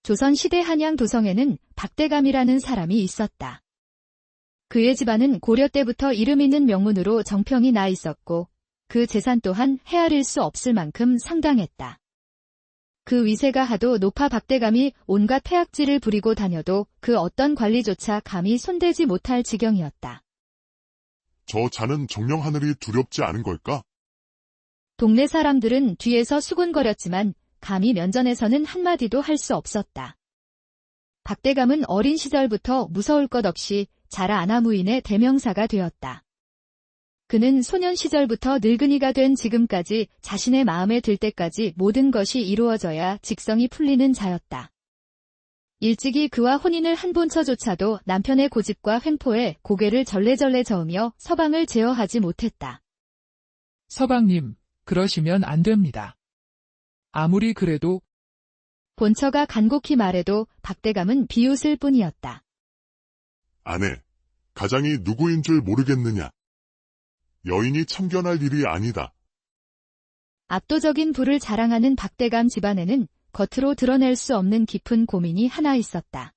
조선시대 한양 도성에는 박대감이라는 사람이 있었다. 그의 집안은 고려 때부터 이름 있는 명문으로 정평이 나 있었고 그 재산 또한 헤아릴 수 없을 만큼 상당했다. 그 위세가 하도 높아 박대감이 온갖 태악질을 부리고 다녀도 그 어떤 관리조차 감히 손대지 못할 지경이었다. 저 자는 정령 하늘이 두렵지 않은 걸까? 동네 사람들은 뒤에서 수군거렸지만 감히 면전에서는 한마디도 할 수 없었다. 박대감은 어린 시절부터 무서울 것 없이 자라 아나무인의 대명사가 되었다. 그는 소년 시절부터 늙은이가 된 지금까지 자신의 마음에 들 때까지 모든 것이 이루어져야 직성이 풀리는 자였다. 일찍이 그와 혼인을 한 본처조차도 남편의 고집과 횡포에 고개를 절레절레 저으며 서방을 제어하지 못했다. 서방님, 그러시면 안 됩니다. 아무리 그래도 본처가 간곡히 말해도 박대감은 비웃을 뿐이었다. 아내, 가장이 누구인 줄 모르겠느냐? 여인이 참견할 일이 아니다. 압도적인 부를 자랑하는 박대감 집안에는 겉으로 드러낼 수 없는 깊은 고민이 하나 있었다.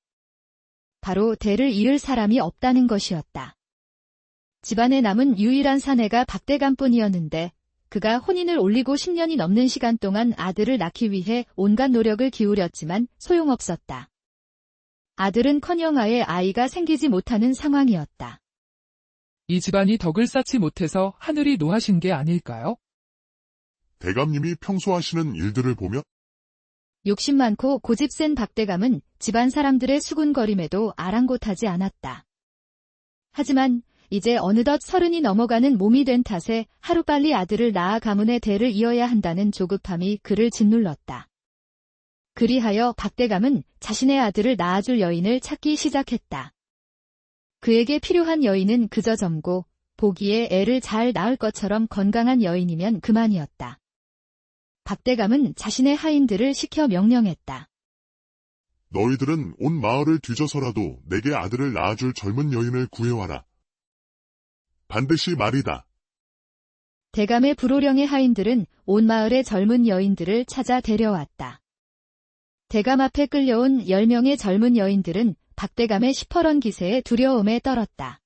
바로 대를 이을 사람이 없다는 것이었다. 집안에 남은 유일한 사내가 박대감뿐이었는데 그가 혼인을 올리고 10년이 넘는 시간 동안 아들을 낳기 위해 온갖 노력을 기울였지만 소용없었다. 아들은커녕 아예 아이가 생기지 못하는 상황이었다. 이 집안이 덕을 쌓지 못해서 하늘이 노하신 게 아닐까요? 대감님이 평소 하시는 일들을 보며 욕심 많고 고집 센 박대감은 집안 사람들의 수군거림에도 아랑곳하지 않았다. 하지만 이제 어느덧 30이 넘어가는 몸이 된 탓에 하루빨리 아들을 낳아 가문의 대를 이어야 한다는 조급함이 그를 짓눌렀다. 그리하여 박대감은 자신의 아들을 낳아줄 여인을 찾기 시작했다. 그에게 필요한 여인은 그저 젊고 보기에 애를 잘 낳을 것처럼 건강한 여인이면 그만이었다. 박대감은 자신의 하인들을 시켜 명령했다. 너희들은 온 마을을 뒤져서라도 내게 아들을 낳아줄 젊은 여인을 구해와라. 반드시 말이다. 대감의 불호령의 하인들은 온 마을의 젊은 여인들을 찾아 데려왔다. 대감 앞에 끌려온 10명의 젊은 여인들은 박대감의 시퍼런 기세에 두려움에 떨었다.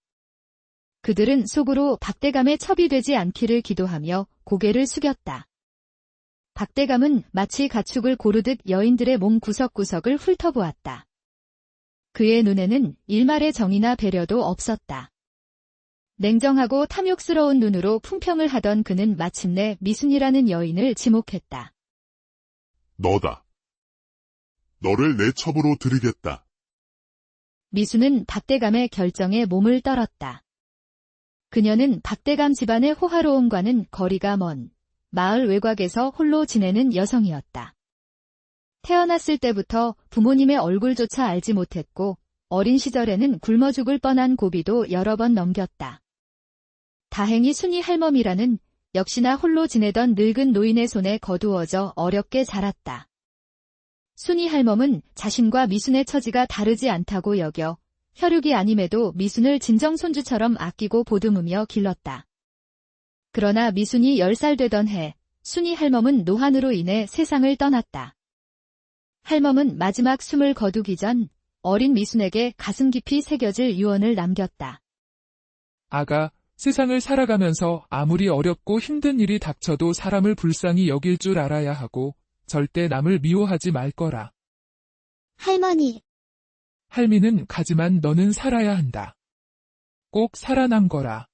그들은 속으로 박대감의 첩이 되지 않기를 기도하며 고개를 숙였다. 박대감은 마치 가축을 고르듯 여인들의 몸 구석구석을 훑어보았다. 그의 눈에는 일말의 정의나 배려도 없었다. 냉정하고 탐욕스러운 눈으로 품평을 하던 그는 마침내 미순이라는 여인을 지목했다. 너다. 너를 내 첩으로 드리겠다. 미순은 박대감의 결정에 몸을 떨었다. 그녀는 박대감 집안의 호화로움과는 거리가 먼 마을 외곽에서 홀로 지내는 여성이었다. 태어났을 때부터 부모님의 얼굴조차 알지 못했고 어린 시절에는 굶어 죽을 뻔한 고비도 여러 번 넘겼다. 다행히 순이 할멈이라는 역시나 홀로 지내던 늙은 노인의 손에 거두어져 어렵게 자랐다. 순이 할멈은 자신과 미순의 처지가 다르지 않다고 여겨 혈육이 아님에도 미순을 진정손주처럼 아끼고 보듬으며 길렀다. 그러나 미순이 10살 되던 해 순이 할멈은 노환으로 인해 세상을 떠났다. 할멈은 마지막 숨을 거두기 전 어린 미순에게 가슴 깊이 새겨질 유언을 남겼다. 아가, 세상을 살아가면서 아무리 어렵고 힘든 일이 닥쳐도 사람을 불쌍히 여길 줄 알아야 하고 절대 남을 미워하지 말 거라. 할머니. 할미는 가지만 너는 살아야 한다. 꼭 살아남 거라.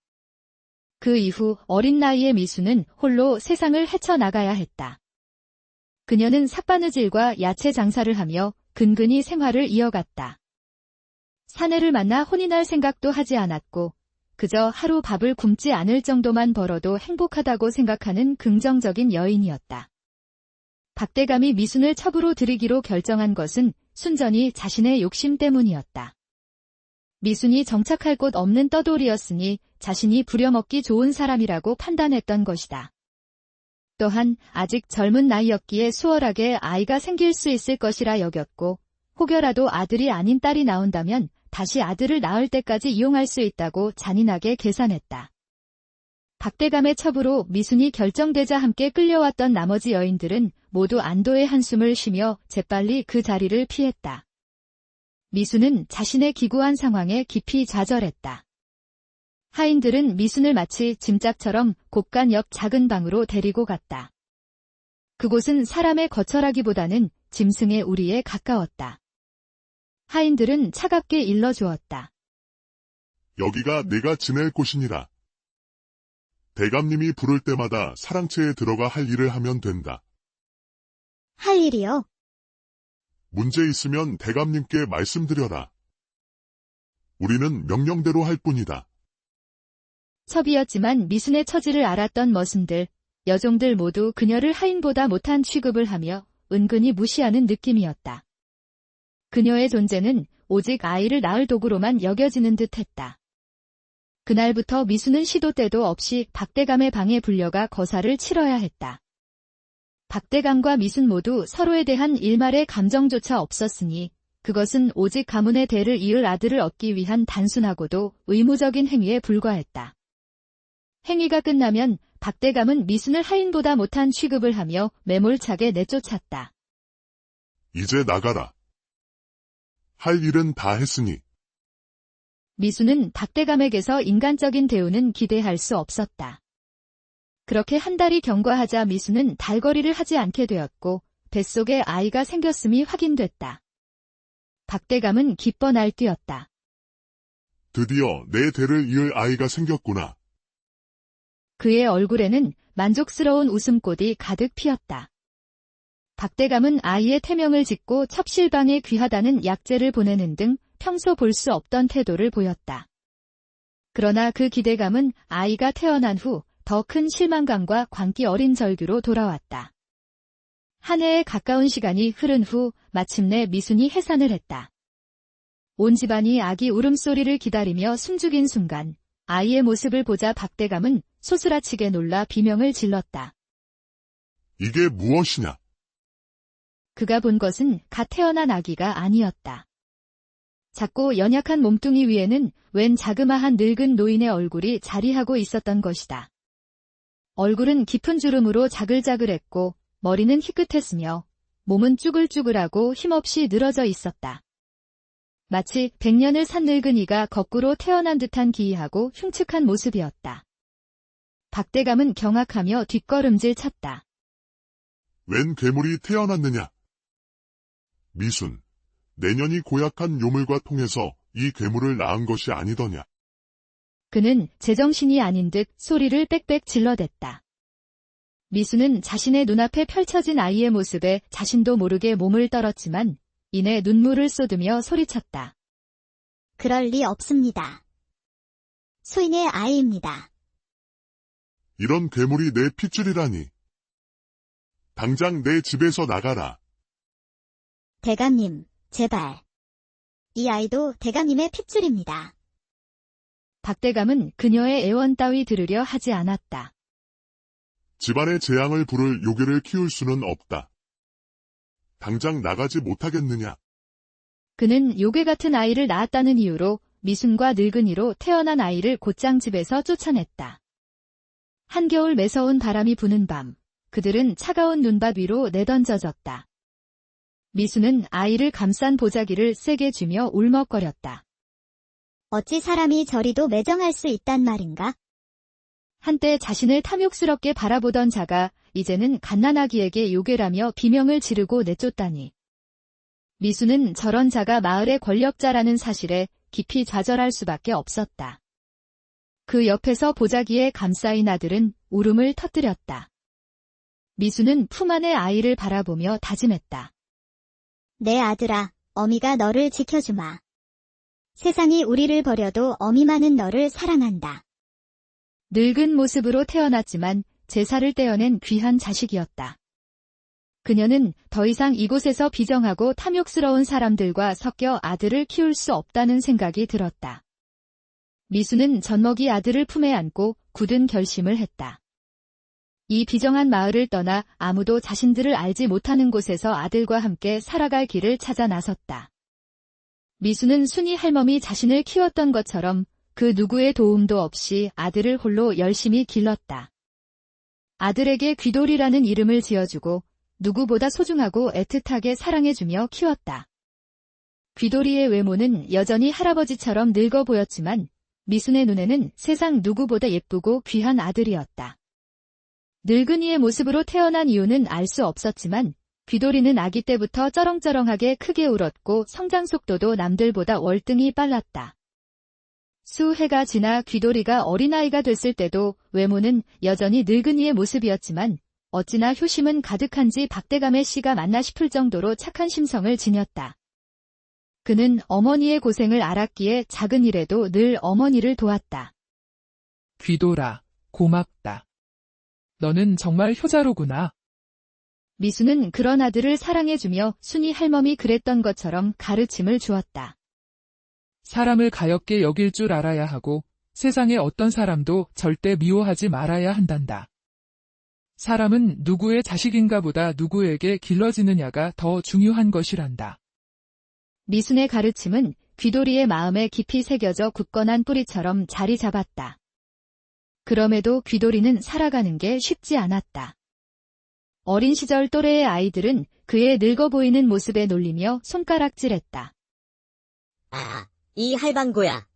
그 이후 어린 나이의 미수는 홀로 세상을 헤쳐나가야 했다. 그녀는 삭바느질과 야채 장사를 하며 근근히 생활을 이어갔다. 사내를 만나 혼인할 생각도 하지 않았고 그저 하루 밥을 굶지 않을 정도만 벌어도 행복하다고 생각하는 긍정적인 여인이었다. 박대감이 미순을 첩으로 들이기로 결정한 것은 순전히 자신의 욕심 때문이었다. 미순이 정착할 곳 없는 떠돌이였으니 자신이 부려먹기 좋은 사람이라고 판단했던 것이다. 또한 아직 젊은 나이였기에 수월하게 아이가 생길 수 있을 것이라 여겼고 혹여라도 아들이 아닌 딸이 나온다면 다시 아들을 낳을 때까지 이용할 수 있다고 잔인하게 계산했다. 박대감의 첩으로 미순이 결정되자 함께 끌려왔던 나머지 여인들은 모두 안도의 한숨을 쉬며 재빨리 그 자리를 피했다. 미수는 자신의 기구한 상황에 깊이 좌절했다. 하인들은 미순을 마치 짐짝처럼 곳간 옆 작은 방으로 데리고 갔다. 그곳은 사람의 거처라기보다는 짐승의 우리에 가까웠다. 하인들은 차갑게 일러주었다. 여기가 내가 지낼 곳이니라. 대감님이 부를 때마다 사랑채에 들어가 할 일을 하면 된다. 할 일이요? 문제 있으면 대감님께 말씀드려라. 우리는 명령대로 할 뿐이다. 첩이었지만 미순의 처지를 알았던 머슴들, 여종들 모두 그녀를 하인보다 못한 취급을 하며 은근히 무시하는 느낌이었다. 그녀의 존재는 오직 아이를 낳을 도구로만 여겨지는 듯했다. 그날부터 미수는 시도 때도 없이 박대감의 방에 불려가 거사를 치러야 했다. 박대감과 미순 모두 서로에 대한 일말의 감정조차 없었으니 그것은 오직 가문의 대를 이을 아들을 얻기 위한 단순하고도 의무적인 행위에 불과했다. 행위가 끝나면 박대감은 미순을 하인보다 못한 취급을 하며 매몰차게 내쫓았다. 이제 나가라. 할 일은 다 했으니. 미수는 박대감에게서 인간적인 대우는 기대할 수 없었다. 그렇게 한 달이 경과하자 미수는 달거리를 하지 않게 되었고 뱃속에 아이가 생겼음이 확인됐다. 박대감은 기뻐 날뛰었다. 드디어 내 대를 이을 아이가 생겼구나. 그의 얼굴에는 만족스러운 웃음꽃이 가득 피었다. 박대감은 아이의 태명을 짓고 첩실방에 귀하다는 약재를 보내는 등 평소 볼 수 없던 태도를 보였다. 그러나 그 기대감은 아이가 태어난 후 더 큰 실망감과 광기 어린 절규로 돌아왔다. 한 해에 가까운 시간이 흐른 후 마침내 미순이 해산을 했다. 온 집안이 아기 울음소리를 기다리며 숨죽인 순간 아이의 모습을 보자 박대감은 소스라치게 놀라 비명을 질렀다. 이게 무엇이냐? 그가 본 것은 갓 태어난 아기가 아니었다. 작고 연약한 몸뚱이 위에는 웬 자그마한 늙은 노인의 얼굴이 자리하고 있었던 것이다. 얼굴은 깊은 주름으로 자글자글했고 머리는 희끗했으며 몸은 쭈글쭈글하고 힘없이 늘어져 있었다. 마치 100년을 산 늙은이가 거꾸로 태어난 듯한 기이하고 흉측한 모습이었다. 박대감은 경악하며 뒷걸음질 쳤다. 웬 괴물이 태어났느냐? 미순, 내년이 고약한 요물과 통해서 이 괴물을 낳은 것이 아니더냐? 그는 제정신이 아닌 듯 소리를 빽빽 질러댔다. 미수는 자신의 눈앞에 펼쳐진 아이의 모습에 자신도 모르게 몸을 떨었지만 이내 눈물을 쏟으며 소리쳤다. 그럴 리 없습니다. 소인의 아이입니다. 이런 괴물이 내 핏줄이라니. 당장 내 집에서 나가라. 대감님, 제발. 이 아이도 대감님의 핏줄입니다. 박대감은 그녀의 애원 따위 들으려 하지 않았다. 집안의 재앙을 부를 요괴를 키울 수는 없다. 당장 나가지 못하겠느냐? 그는 요괴 같은 아이를 낳았다는 이유로 미순과 늙은이로 태어난 아이를 곧장 집에서 쫓아냈다. 한겨울 매서운 바람이 부는 밤, 그들은 차가운 눈밭 위로 내던져졌다. 미수는 아이를 감싼 보자기를 세게 쥐며 울먹거렸다. 어찌 사람이 저리도 매정할 수 있단 말인가? 한때 자신을 탐욕스럽게 바라보던 자가 이제는 갓난아기에게 요괴라며 비명을 지르고 내쫓다니. 미수는 저런 자가 마을의 권력자라는 사실에 깊이 좌절할 수밖에 없었다. 그 옆에서 보자기에 감싸인 아들은 울음을 터뜨렸다. 미수는 품 안의 아이를 바라보며 다짐했다. 내 아들아, 어미가 너를 지켜주마. 세상이 우리를 버려도 어미만은 너를 사랑한다. 늙은 모습으로 태어났지만 제사를 떼어낸 귀한 자식이었다. 그녀는 더 이상 이곳에서 비정하고 탐욕스러운 사람들과 섞여 아들을 키울 수 없다는 생각이 들었다. 미수는 젖먹이 아들을 품에 안고 굳은 결심을 했다. 이 비정한 마을을 떠나 아무도 자신들을 알지 못하는 곳에서 아들과 함께 살아갈 길을 찾아 나섰다. 미수는 순이 할멈이 자신을 키웠던 것처럼 그 누구의 도움도 없이 아들을 홀로 열심히 길렀다. 아들에게 귀돌이라는 이름을 지어주고 누구보다 소중하고 애틋하게 사랑해주며 키웠다. 귀돌이의 외모는 여전히 할아버지처럼 늙어 보였지만 미순의 눈에는 세상 누구보다 예쁘고 귀한 아들이었다. 늙은이의 모습으로 태어난 이유는 알 수 없었지만 귀돌이는 아기 때부터 쩌렁쩌렁하게 크게 울었고 성장 속도도 남들보다 월등히 빨랐다. 수해가 지나 귀돌이가 어린아이가 됐을 때도 외모는 여전히 늙은이의 모습이었지만 어찌나 효심은 가득한지 박대감의 씨가 맞나 싶을 정도로 착한 심성을 지녔다. 그는 어머니의 고생을 알았기에 작은 일에도 늘 어머니를 도왔다. 귀돌아, 고맙다. 너는 정말 효자로구나. 미수는 그런 아들을 사랑해주며 순이 할멈이 그랬던 것처럼 가르침을 주었다. 사람을 가엽게 여길 줄 알아야 하고 세상의 어떤 사람도 절대 미워하지 말아야 한단다. 사람은 누구의 자식인가 보다 누구에게 길러지느냐가 더 중요한 것이란다. 미순의 가르침은 귀돌이의 마음에 깊이 새겨져 굳건한 뿌리처럼 자리 잡았다. 그럼에도 귀돌이는 살아가는 게 쉽지 않았다. 어린 시절 또래의 아이들은 그의 늙어 보이는 모습에 놀리며 손가락질했다. 아, 이 할방구야.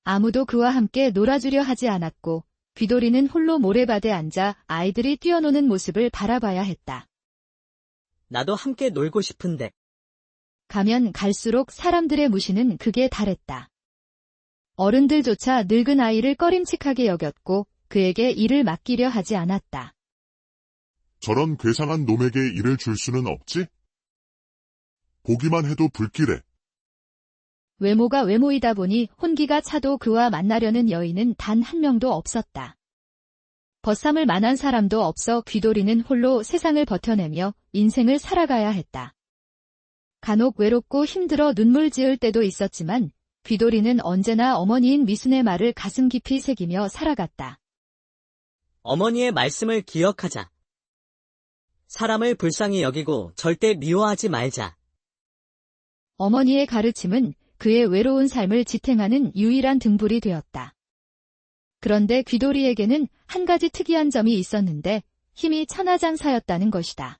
아무도 그와 함께 놀아주려 하지 않았고 귀돌이는 홀로 모래밭에 앉아 아이들이 뛰어노는 모습을 바라봐야 했다. 나도 함께 놀고 싶은데. 가면 갈수록 사람들의 무시는 극에 달했다. 어른들조차 늙은 아이를 꺼림칙하게 여겼고 그에게 일을 맡기려 하지 않았다. 저런 괴상한 놈에게 일을 줄 수는 없지? 보기만 해도 불길해. 외모가 외모이다 보니 혼기가 차도 그와 만나려는 여인은 단 한 명도 없었다. 벗삼을 만한 사람도 없어 귀돌이는 홀로 세상을 버텨내며 인생을 살아가야 했다. 간혹 외롭고 힘들어 눈물 지을 때도 있었지만 귀돌이는 언제나 어머니인 미순의 말을 가슴 깊이 새기며 살아갔다. 어머니의 말씀을 기억하자. 사람을 불쌍히 여기고 절대 미워하지 말자. 어머니의 가르침은 그의 외로운 삶을 지탱하는 유일한 등불이 되었다. 그런데 귀돌이에게는 한 가지 특이한 점이 있었는데 힘이 천하장사였다는 것이다.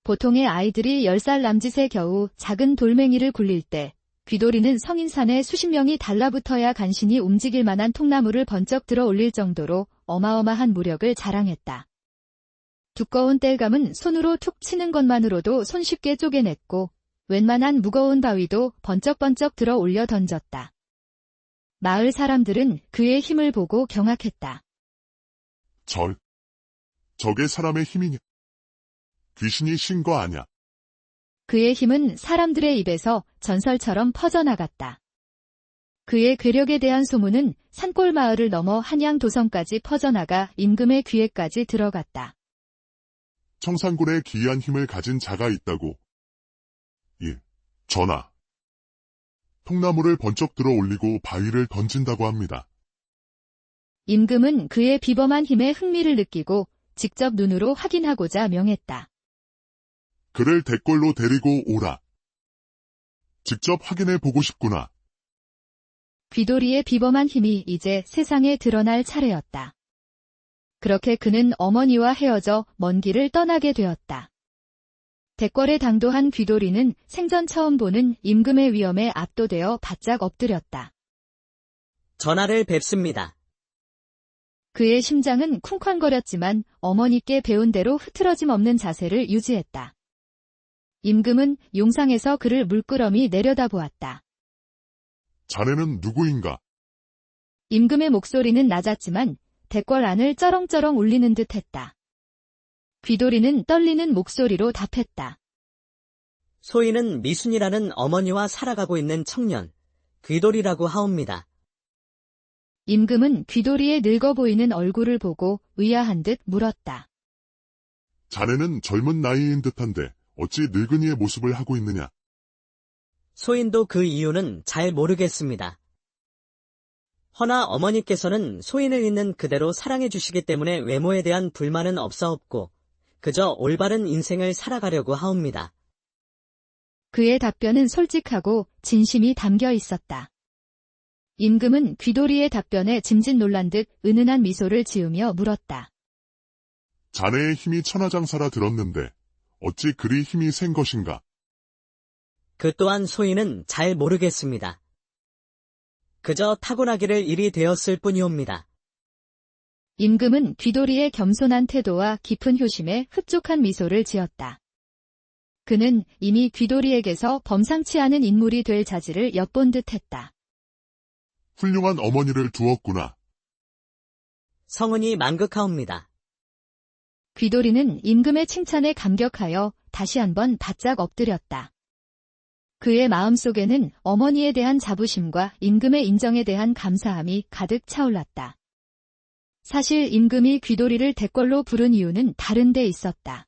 보통의 아이들이 10살 남짓에 겨우 작은 돌멩이를 굴릴 때 귀돌이는 성인산에 수십 명이 달라붙어야 간신히 움직일 만한 통나무를 번쩍 들어 올릴 정도로 어마어마한 무력을 자랑했다. 두꺼운 땔감은 손으로 툭 치는 것만으로도 손쉽게 쪼개냈고 웬만한 무거운 바위도 번쩍번쩍 들어 올려 던졌다. 마을 사람들은 그의 힘을 보고 경악했다. 저게 사람의 힘이냐? 귀신이 신 거 아냐? 그의 힘은 사람들의 입에서 전설처럼 퍼져나갔다. 그의 괴력에 대한 소문은 산골 마을을 넘어 한양 도성까지 퍼져나가 임금의 귀에까지 들어갔다. 청산군에 기이한 힘을 가진 자가 있다고. 예, 전하. 통나무를 번쩍 들어 올리고 바위를 던진다고 합니다. 임금은 그의 비범한 힘에 흥미를 느끼고 직접 눈으로 확인하고자 명했다. 그를 대궐로 데리고 오라. 직접 확인해 보고 싶구나. 귀돌이의 비범한 힘이 이제 세상에 드러날 차례였다. 그렇게 그는 어머니와 헤어져 먼 길을 떠나게 되었다. 대궐에 당도한 귀돌이는 생전 처음 보는 임금의 위엄에 압도되어 바짝 엎드렸다. 전하를 뵙습니다. 그의 심장은 쿵쾅거렸지만 어머니께 배운 대로 흐트러짐 없는 자세를 유지했다. 임금은 용상에서 그를 물끄러미 내려다보았다. 자네는 누구인가? 임금의 목소리는 낮았지만 대궐 안을 쩌렁쩌렁 울리는 듯 했다. 귀돌이는 떨리는 목소리로 답했다. 소인은 미순이라는 어머니와 살아가고 있는 청년, 귀돌이라고 하옵니다. 임금은 귀돌이의 늙어 보이는 얼굴을 보고 의아한 듯 물었다. 자네는 젊은 나이인 듯한데 어찌 늙은이의 모습을 하고 있느냐? 소인도 그 이유는 잘 모르겠습니다. 허나 어머니께서는 소인을 있는 그대로 사랑해 주시기 때문에 외모에 대한 불만은 없사옵고 그저 올바른 인생을 살아가려고 하옵니다. 그의 답변은 솔직하고 진심이 담겨 있었다. 임금은 귀돌이의 답변에 짐짓 놀란 듯 은은한 미소를 지으며 물었다. 자네의 힘이 천하장사라 들었는데 어찌 그리 힘이 센 것인가? 그 또한 소인은 잘 모르겠습니다. 그저 타고나기를 일이 되었을 뿐이옵니다. 임금은 귀돌이의 겸손한 태도와 깊은 효심에 흡족한 미소를 지었다. 그는 이미 귀돌이에게서 범상치 않은 인물이 될 자질을 엿본 듯했다. 훌륭한 어머니를 두었구나. 성은이 만극하옵니다. 귀돌이는 임금의 칭찬에 감격하여 다시 한번 바짝 엎드렸다. 그의 마음속에는 어머니에 대한 자부심과 임금의 인정에 대한 감사함이 가득 차올랐다. 사실 임금이 귀돌이를 대궐로 부른 이유는 다른 데 있었다.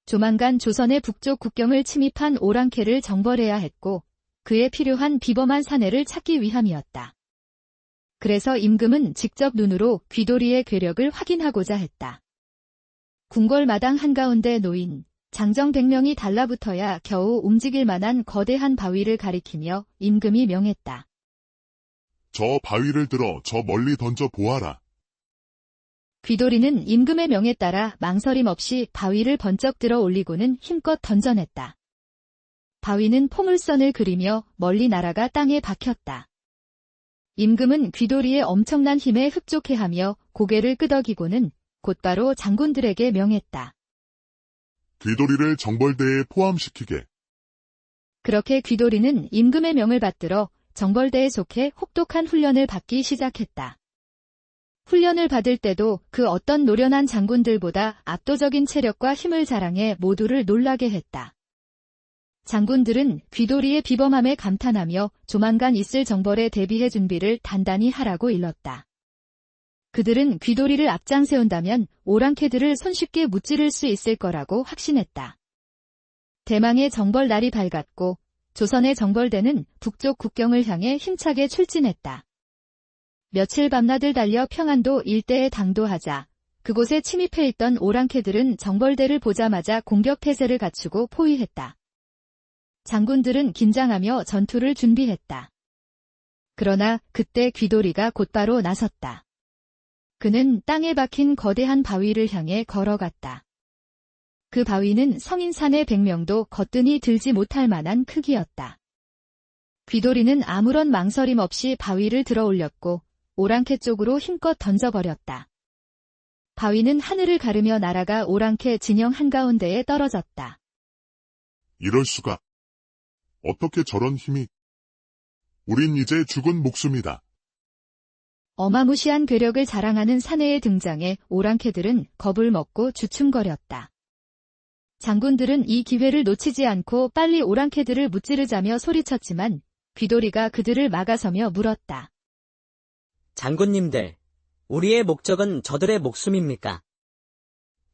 조만간 조선의 북쪽 국경을 침입한 오랑캐를 정벌해야 했고 그에 필요한 비범한 사내를 찾기 위함이었다. 그래서 임금은 직접 눈으로 귀돌이의 괴력을 확인하고자 했다. 궁궐마당 한가운데 놓인 장정 100명이 달라붙어야 겨우 움직일 만한 거대한 바위를 가리키며 임금이 명했다. 저 바위를 들어 저 멀리 던져 보아라. 귀돌이는 임금의 명에 따라 망설임 없이 바위를 번쩍 들어 올리고는 힘껏 던져냈다. 바위는 포물선을 그리며 멀리 날아가 땅에 박혔다. 임금은 귀돌이의 엄청난 힘에 흡족해하며 고개를 끄덕이고는 곧바로 장군들에게 명했다. 귀돌이를 정벌대에 포함시키게. 그렇게 귀돌이는 임금의 명을 받들어 정벌대에 속해 혹독한 훈련을 받기 시작했다. 훈련을 받을 때도 그 어떤 노련한 장군들보다 압도적인 체력과 힘을 자랑해 모두를 놀라게 했다. 장군들은 귀돌이의 비범함에 감탄하며 조만간 있을 정벌에 대비해 준비를 단단히 하라고 일렀다. 그들은 귀돌이를 앞장세운다면 오랑캐들을 손쉽게 무찌를 수 있을 거라고 확신했다. 대망의 정벌 날이 밝았고 조선의 정벌대는 북쪽 국경을 향해 힘차게 출진했다. 며칠 밤낮을 달려 평안도 일대에 당도하자 그곳에 침입해 있던 오랑캐들은 정벌대를 보자마자 공격 태세를 갖추고 포위했다. 장군들은 긴장하며 전투를 준비했다. 그러나 그때 귀돌이가 곧바로 나섰다. 그는 땅에 박힌 거대한 바위를 향해 걸어갔다. 그 바위는 성인산의 100명도 거뜬히 들지 못할 만한 크기였다. 귀돌이는 아무런 망설임 없이 바위를 들어 올렸고 오랑캐 쪽으로 힘껏 던져버렸다. 바위는 하늘을 가르며 날아가 오랑캐 진영 한가운데에 떨어졌다. 이럴 수가. 어떻게 저런 힘이. 우린 이제 죽은 목숨이다. 어마무시한 괴력을 자랑하는 사내의 등장에 오랑캐들은 겁을 먹고 주춤거렸다. 장군들은 이 기회를 놓치지 않고 빨리 오랑캐들을 무찌르자며 소리쳤지만 귀돌이가 그들을 막아서며 물었다. 장군님들, 우리의 목적은 저들의 목숨입니까?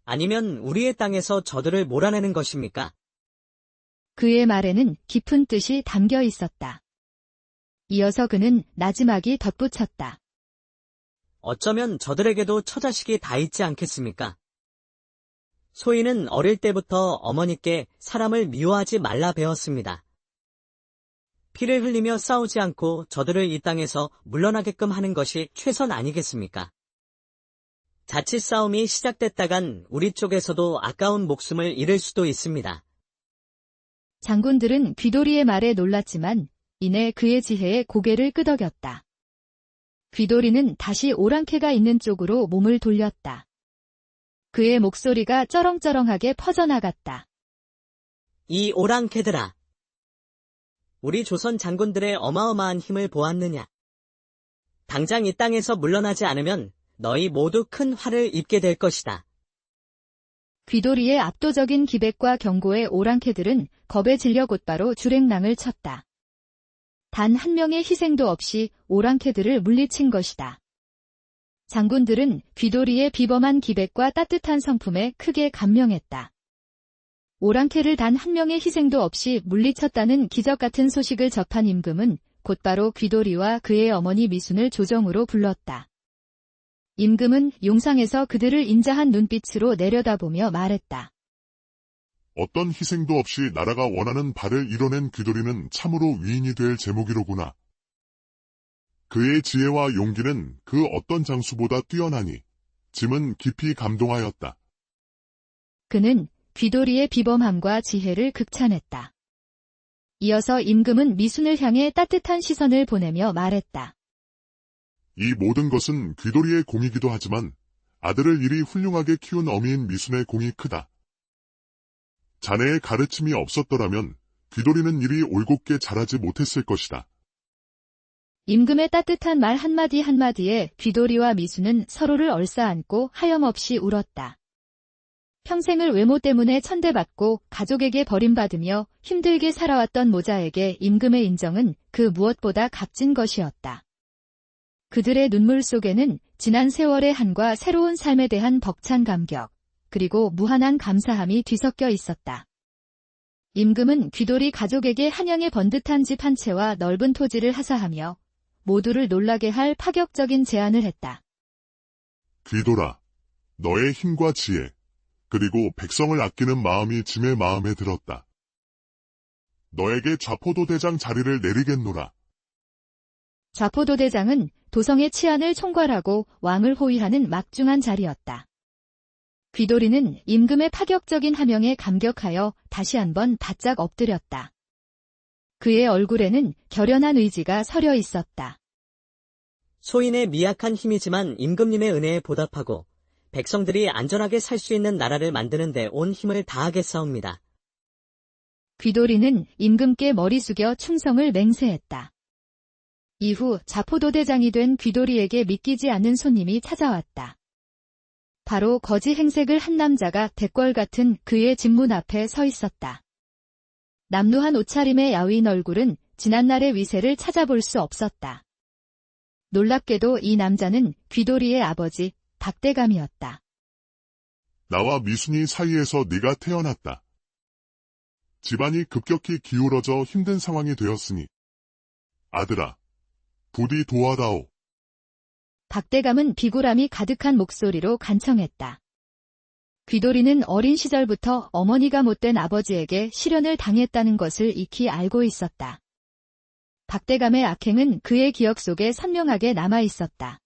아니면 우리의 땅에서 저들을 몰아내는 것입니까? 그의 말에는 깊은 뜻이 담겨 있었다. 이어서 그는 나지막이 덧붙였다. 어쩌면 저들에게도 처자식이 다 있지 않겠습니까? 소인은 어릴 때부터 어머니께 사람을 미워하지 말라 배웠습니다. 피를 흘리며 싸우지 않고 저들을 이 땅에서 물러나게끔 하는 것이 최선 아니겠습니까? 자칫 싸움이 시작됐다간 우리 쪽에서도 아까운 목숨을 잃을 수도 있습니다. 장군들은 귀돌이의 말에 놀랐지만 이내 그의 지혜에 고개를 끄덕였다. 귀돌이는 다시 오랑캐가 있는 쪽으로 몸을 돌렸다. 그의 목소리가 쩌렁쩌렁하게 퍼져나갔다. 이 오랑캐들아! 우리 조선 장군들의 어마어마한 힘을 보았느냐? 당장 이 땅에서 물러나지 않으면 너희 모두 큰 화를 입게 될 것이다. 귀돌이의 압도적인 기백과 경고에 오랑캐들은 겁에 질려 곧바로 주랭랑을 쳤다. 단 한 명의 희생도 없이 오랑캐들을 물리친 것이다. 장군들은 귀돌이의 비범한 기백과 따뜻한 성품에 크게 감명했다. 오랑캐를 단 한 명의 희생도 없이 물리쳤다는 기적 같은 소식을 접한 임금은 곧바로 귀돌이와 그의 어머니 미순을 조정으로 불렀다. 임금은 용상에서 그들을 인자한 눈빛으로 내려다보며 말했다. 어떤 희생도 없이 나라가 원하는 바를 이뤄낸 귀돌이는 참으로 위인이 될 제목이로구나. 그의 지혜와 용기는 그 어떤 장수보다 뛰어나니 짐은 깊이 감동하였다. 그는 귀돌이의 비범함과 지혜를 극찬했다. 이어서 임금은 미순을 향해 따뜻한 시선을 보내며 말했다. 이 모든 것은 귀돌이의 공이기도 하지만 아들을 이리 훌륭하게 키운 어미인 미순의 공이 크다. 자네의 가르침이 없었더라면 귀돌이는 이리 올곧게 자라지 못했을 것이다. 임금의 따뜻한 말 한마디 한마디에 귀돌이와 미순은 서로를 얼싸안고 하염없이 울었다. 평생을 외모 때문에 천대받고 가족에게 버림받으며 힘들게 살아왔던 모자에게 임금의 인정은 그 무엇보다 값진 것이었다. 그들의 눈물 속에는 지난 세월의 한과 새로운 삶에 대한 벅찬 감격, 그리고 무한한 감사함이 뒤섞여 있었다. 임금은 귀돌이 가족에게 한양의 번듯한 집 한 채와 넓은 토지를 하사하며 모두를 놀라게 할 파격적인 제안을 했다. 귀돌아, 너의 힘과 지혜, 그리고 백성을 아끼는 마음이 짐의 마음에 들었다. 너에게 좌포도 대장 자리를 내리겠노라. 좌포도 대장은 도성의 치안을 총괄하고 왕을 호위하는 막중한 자리였다. 귀돌이는 임금의 파격적인 하명에 감격하여 다시 한번 바짝 엎드렸다. 그의 얼굴에는 결연한 의지가 서려 있었다. 소인의 미약한 힘이지만 임금님의 은혜에 보답하고 백성들이 안전하게 살 수 있는 나라를 만드는 데 온 힘을 다하겠사옵니다. 귀돌이는 임금께 머리 숙여 충성을 맹세했다. 이후 좌포도 대장이 된 귀돌이에게 믿기지 않는 손님이 찾아왔다. 바로 거지 행색을 한 남자가 대궐 같은 그의 집문 앞에 서 있었다. 남루한 옷차림의 야윈 얼굴은 지난날의 위세를 찾아볼 수 없었다. 놀랍게도 이 남자는 귀돌이의 아버지 박대감이었다. 나와 미순이 사이에서 네가 태어났다. 집안이 급격히 기울어져 힘든 상황이 되었으니 아들아, 부디 도와다오. 박대감은 비굴함이 가득한 목소리로 간청했다. 귀돌이는 어린 시절부터 어머니가 못된 아버지에게 실연을 당했다는 것을 익히 알고 있었다. 박대감의 악행은 그의 기억 속에 선명하게 남아 있었다.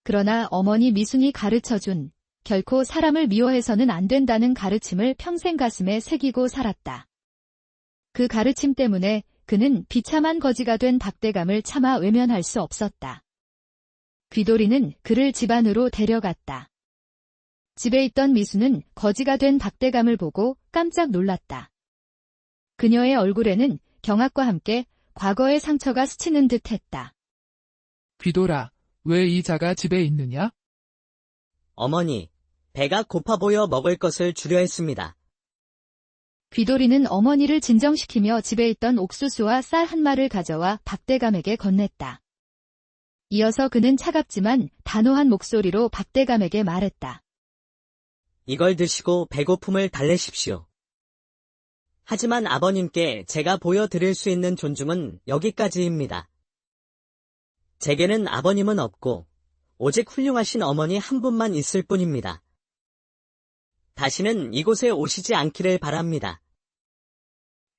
그러나 어머니 미순이 가르쳐준 결코 사람을 미워해서는 안 된다는 가르침을 평생 가슴에 새기고 살았다. 그 가르침 때문에 그는 비참한 거지가 된 박대감을 차마 외면할 수 없었다. 귀돌이는 그를 집안으로 데려갔다. 집에 있던 미수는 거지가 된 박대감을 보고 깜짝 놀랐다. 그녀의 얼굴에는 경악과 함께 과거의 상처가 스치는 듯 했다. 귀돌아, 왜 이 자가 집에 있느냐? 어머니, 배가 고파 보여 먹을 것을 주려 했습니다. 귀돌이는 어머니를 진정시키며 집에 있던 옥수수와 쌀 한 마를 가져와 박대감에게 건넸다. 이어서 그는 차갑지만 단호한 목소리로 박대감에게 말했다. 이걸 드시고 배고픔을 달래십시오. 하지만 아버님께 제가 보여드릴 수 있는 존중은 여기까지입니다. 제게는 아버님은 없고 오직 훌륭하신 어머니 한 분만 있을 뿐입니다. 다시는 이곳에 오시지 않기를 바랍니다.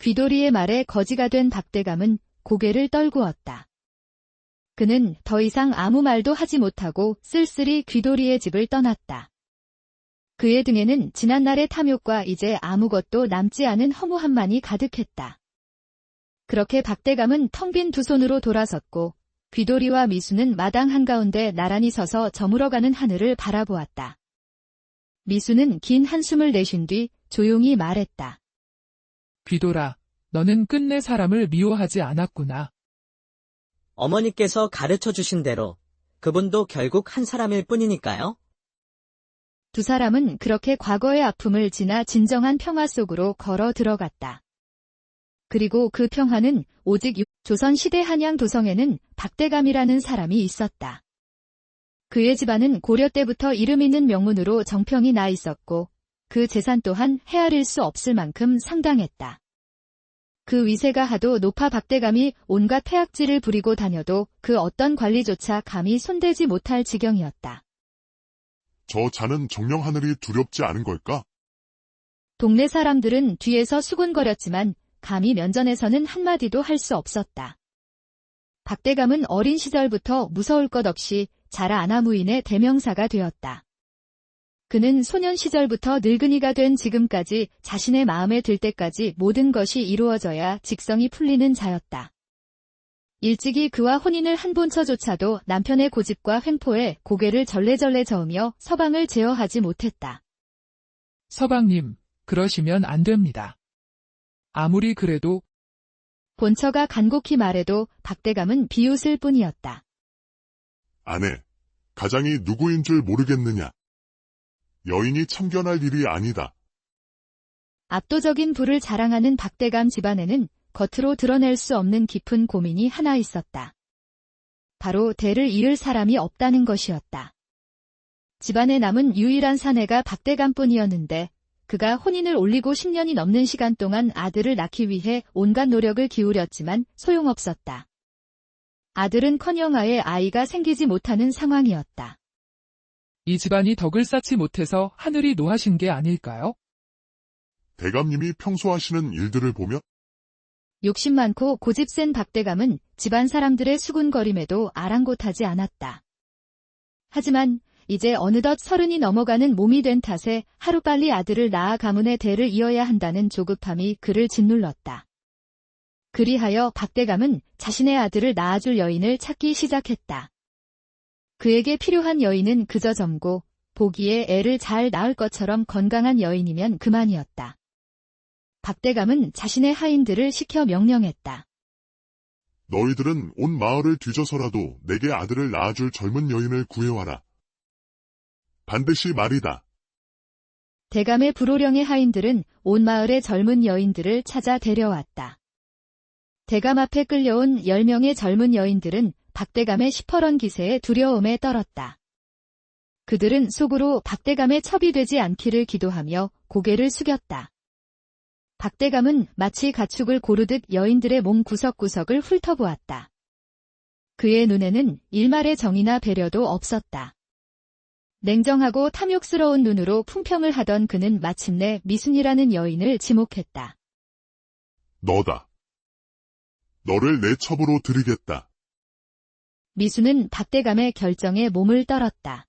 귀돌이의 말에 거지가 된 박대감은 고개를 떨구었다. 그는 더 이상 아무 말도 하지 못하고 쓸쓸히 귀돌이의 집을 떠났다. 그의 등에는 지난날의 탐욕과 이제 아무것도 남지 않은 허무함만이 가득했다. 그렇게 박대감은 텅 빈 두 손으로 돌아섰고 귀돌이와 미수는 마당 한가운데 나란히 서서 저물어가는 하늘을 바라보았다. 미수는 긴 한숨을 내쉰 뒤 조용히 말했다. 귀돌아, 너는 끝내 사람을 미워하지 않았구나. 어머니께서 가르쳐 주신 대로 그분도 결국 한 사람일 뿐이니까요. 두 사람은 그렇게 과거의 아픔을 지나 진정한 평화 속으로 걸어 들어갔다. 그리고 그 평화는 오직 조선시대 한양 도성에는 박대감이라는 사람이 있었다. 그의 집안은 고려 때부터 이름 있는 명문으로 정평이 나 있었고 그 재산 또한 헤아릴 수 없을 만큼 상당했다. 그 위세가 하도 높아 박대감이 온갖 태악질을 부리고 다녀도 그 어떤 관리조차 감히 손대지 못할 지경이었다. 저 자는 정령 하늘이 두렵지 않은 걸까? 동네 사람들은 뒤에서 수군거렸지만 감히 면전에서는 한마디도 할 수 없었다. 박대감은 어린 시절부터 무서울 것 없이 자라 아나무인의 대명사가 되었다. 그는 소년 시절부터 늙은이가 된 지금까지 자신의 마음에 들 때까지 모든 것이 이루어져야 직성이 풀리는 자였다. 일찍이 그와 혼인을 한 본처조차도 남편의 고집과 횡포에 고개를 절레절레 저으며 서방을 제어하지 못했다. 서방님, 그러시면 안 됩니다. 아무리 그래도 본처가 간곡히 말해도 박대감은 비웃을 뿐이었다. 아내, 가장이 누구인 줄 모르겠느냐? 여인이 참견할 일이 아니다. 압도적인 부를 자랑하는 박대감 집안에는 겉으로 드러낼 수 없는 깊은 고민이 하나 있었다. 바로 대를 이을 사람이 없다는 것이었다. 집안에 남은 유일한 사내가 박대감뿐이었는데 그가 혼인을 올리고 10년이 넘는 시간 동안 아들을 낳기 위해 온갖 노력을 기울였지만 소용없었다. 아들은커녕 아예 아이가 생기지 못하는 상황이었다. 이 집안이 덕을 쌓지 못해서 하늘이 노하신 게 아닐까요? 대감님이 평소 하시는 일들을 보며 욕심 많고 고집 센 박대감은 집안 사람들의 수군거림에도 아랑곳하지 않았다. 하지만 이제 어느덧 30이 넘어가는 몸이 된 탓에 하루빨리 아들을 낳아 가문의 대를 이어야 한다는 조급함이 그를 짓눌렀다. 그리하여 박대감은 자신의 아들을 낳아줄 여인을 찾기 시작했다. 그에게 필요한 여인은 그저 젊고 보기에 애를 잘 낳을 것처럼 건강한 여인이면 그만이었다. 박대감은 자신의 하인들을 시켜 명령했다. 너희들은 온 마을을 뒤져서라도 내게 아들을 낳아줄 젊은 여인을 구해와라. 반드시 말이다. 대감의 불호령의 하인들은 온 마을의 젊은 여인들을 찾아 데려왔다. 대감 앞에 끌려온 10명의 젊은 여인들은 박대감의 시퍼런 기세에 두려움에 떨었다. 그들은 속으로 박대감의 첩이 되지 않기를 기도하며 고개를 숙였다. 박대감은 마치 가축을 고르듯 여인들의 몸 구석구석을 훑어보았다. 그의 눈에는 일말의 정의나 배려도 없었다. 냉정하고 탐욕스러운 눈으로 품평을 하던 그는 마침내 미순이라는 여인을 지목했다. 너다. 너를 내 첩으로 드리겠다. 미순은 박대감의 결정에 몸을 떨었다.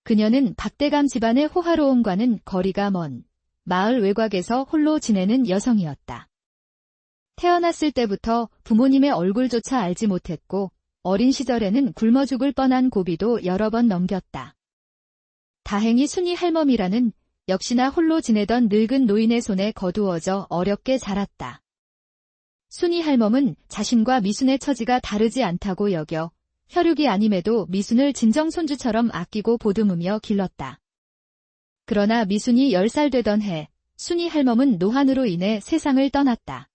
그녀는 박대감 집안의 호화로움과는 거리가 먼 마을 외곽에서 홀로 지내는 여성이었다. 태어났을 때부터 부모님의 얼굴조차 알지 못했고 어린 시절에는 굶어 죽을 뻔한 고비도 여러 번 넘겼다. 다행히 순이 할멈이라는 역시나 홀로 지내던 늙은 노인의 손에 거두어져 어렵게 자랐다. 순이 할멈은 자신과 미순의 처지가 다르지 않다고 여겨 혈육이 아님에도 미순을 진정손주처럼 아끼고 보듬으며 길렀다. 그러나 미순이 10살 되던 해, 순이 할멈은 노환으로 인해 세상을 떠났다.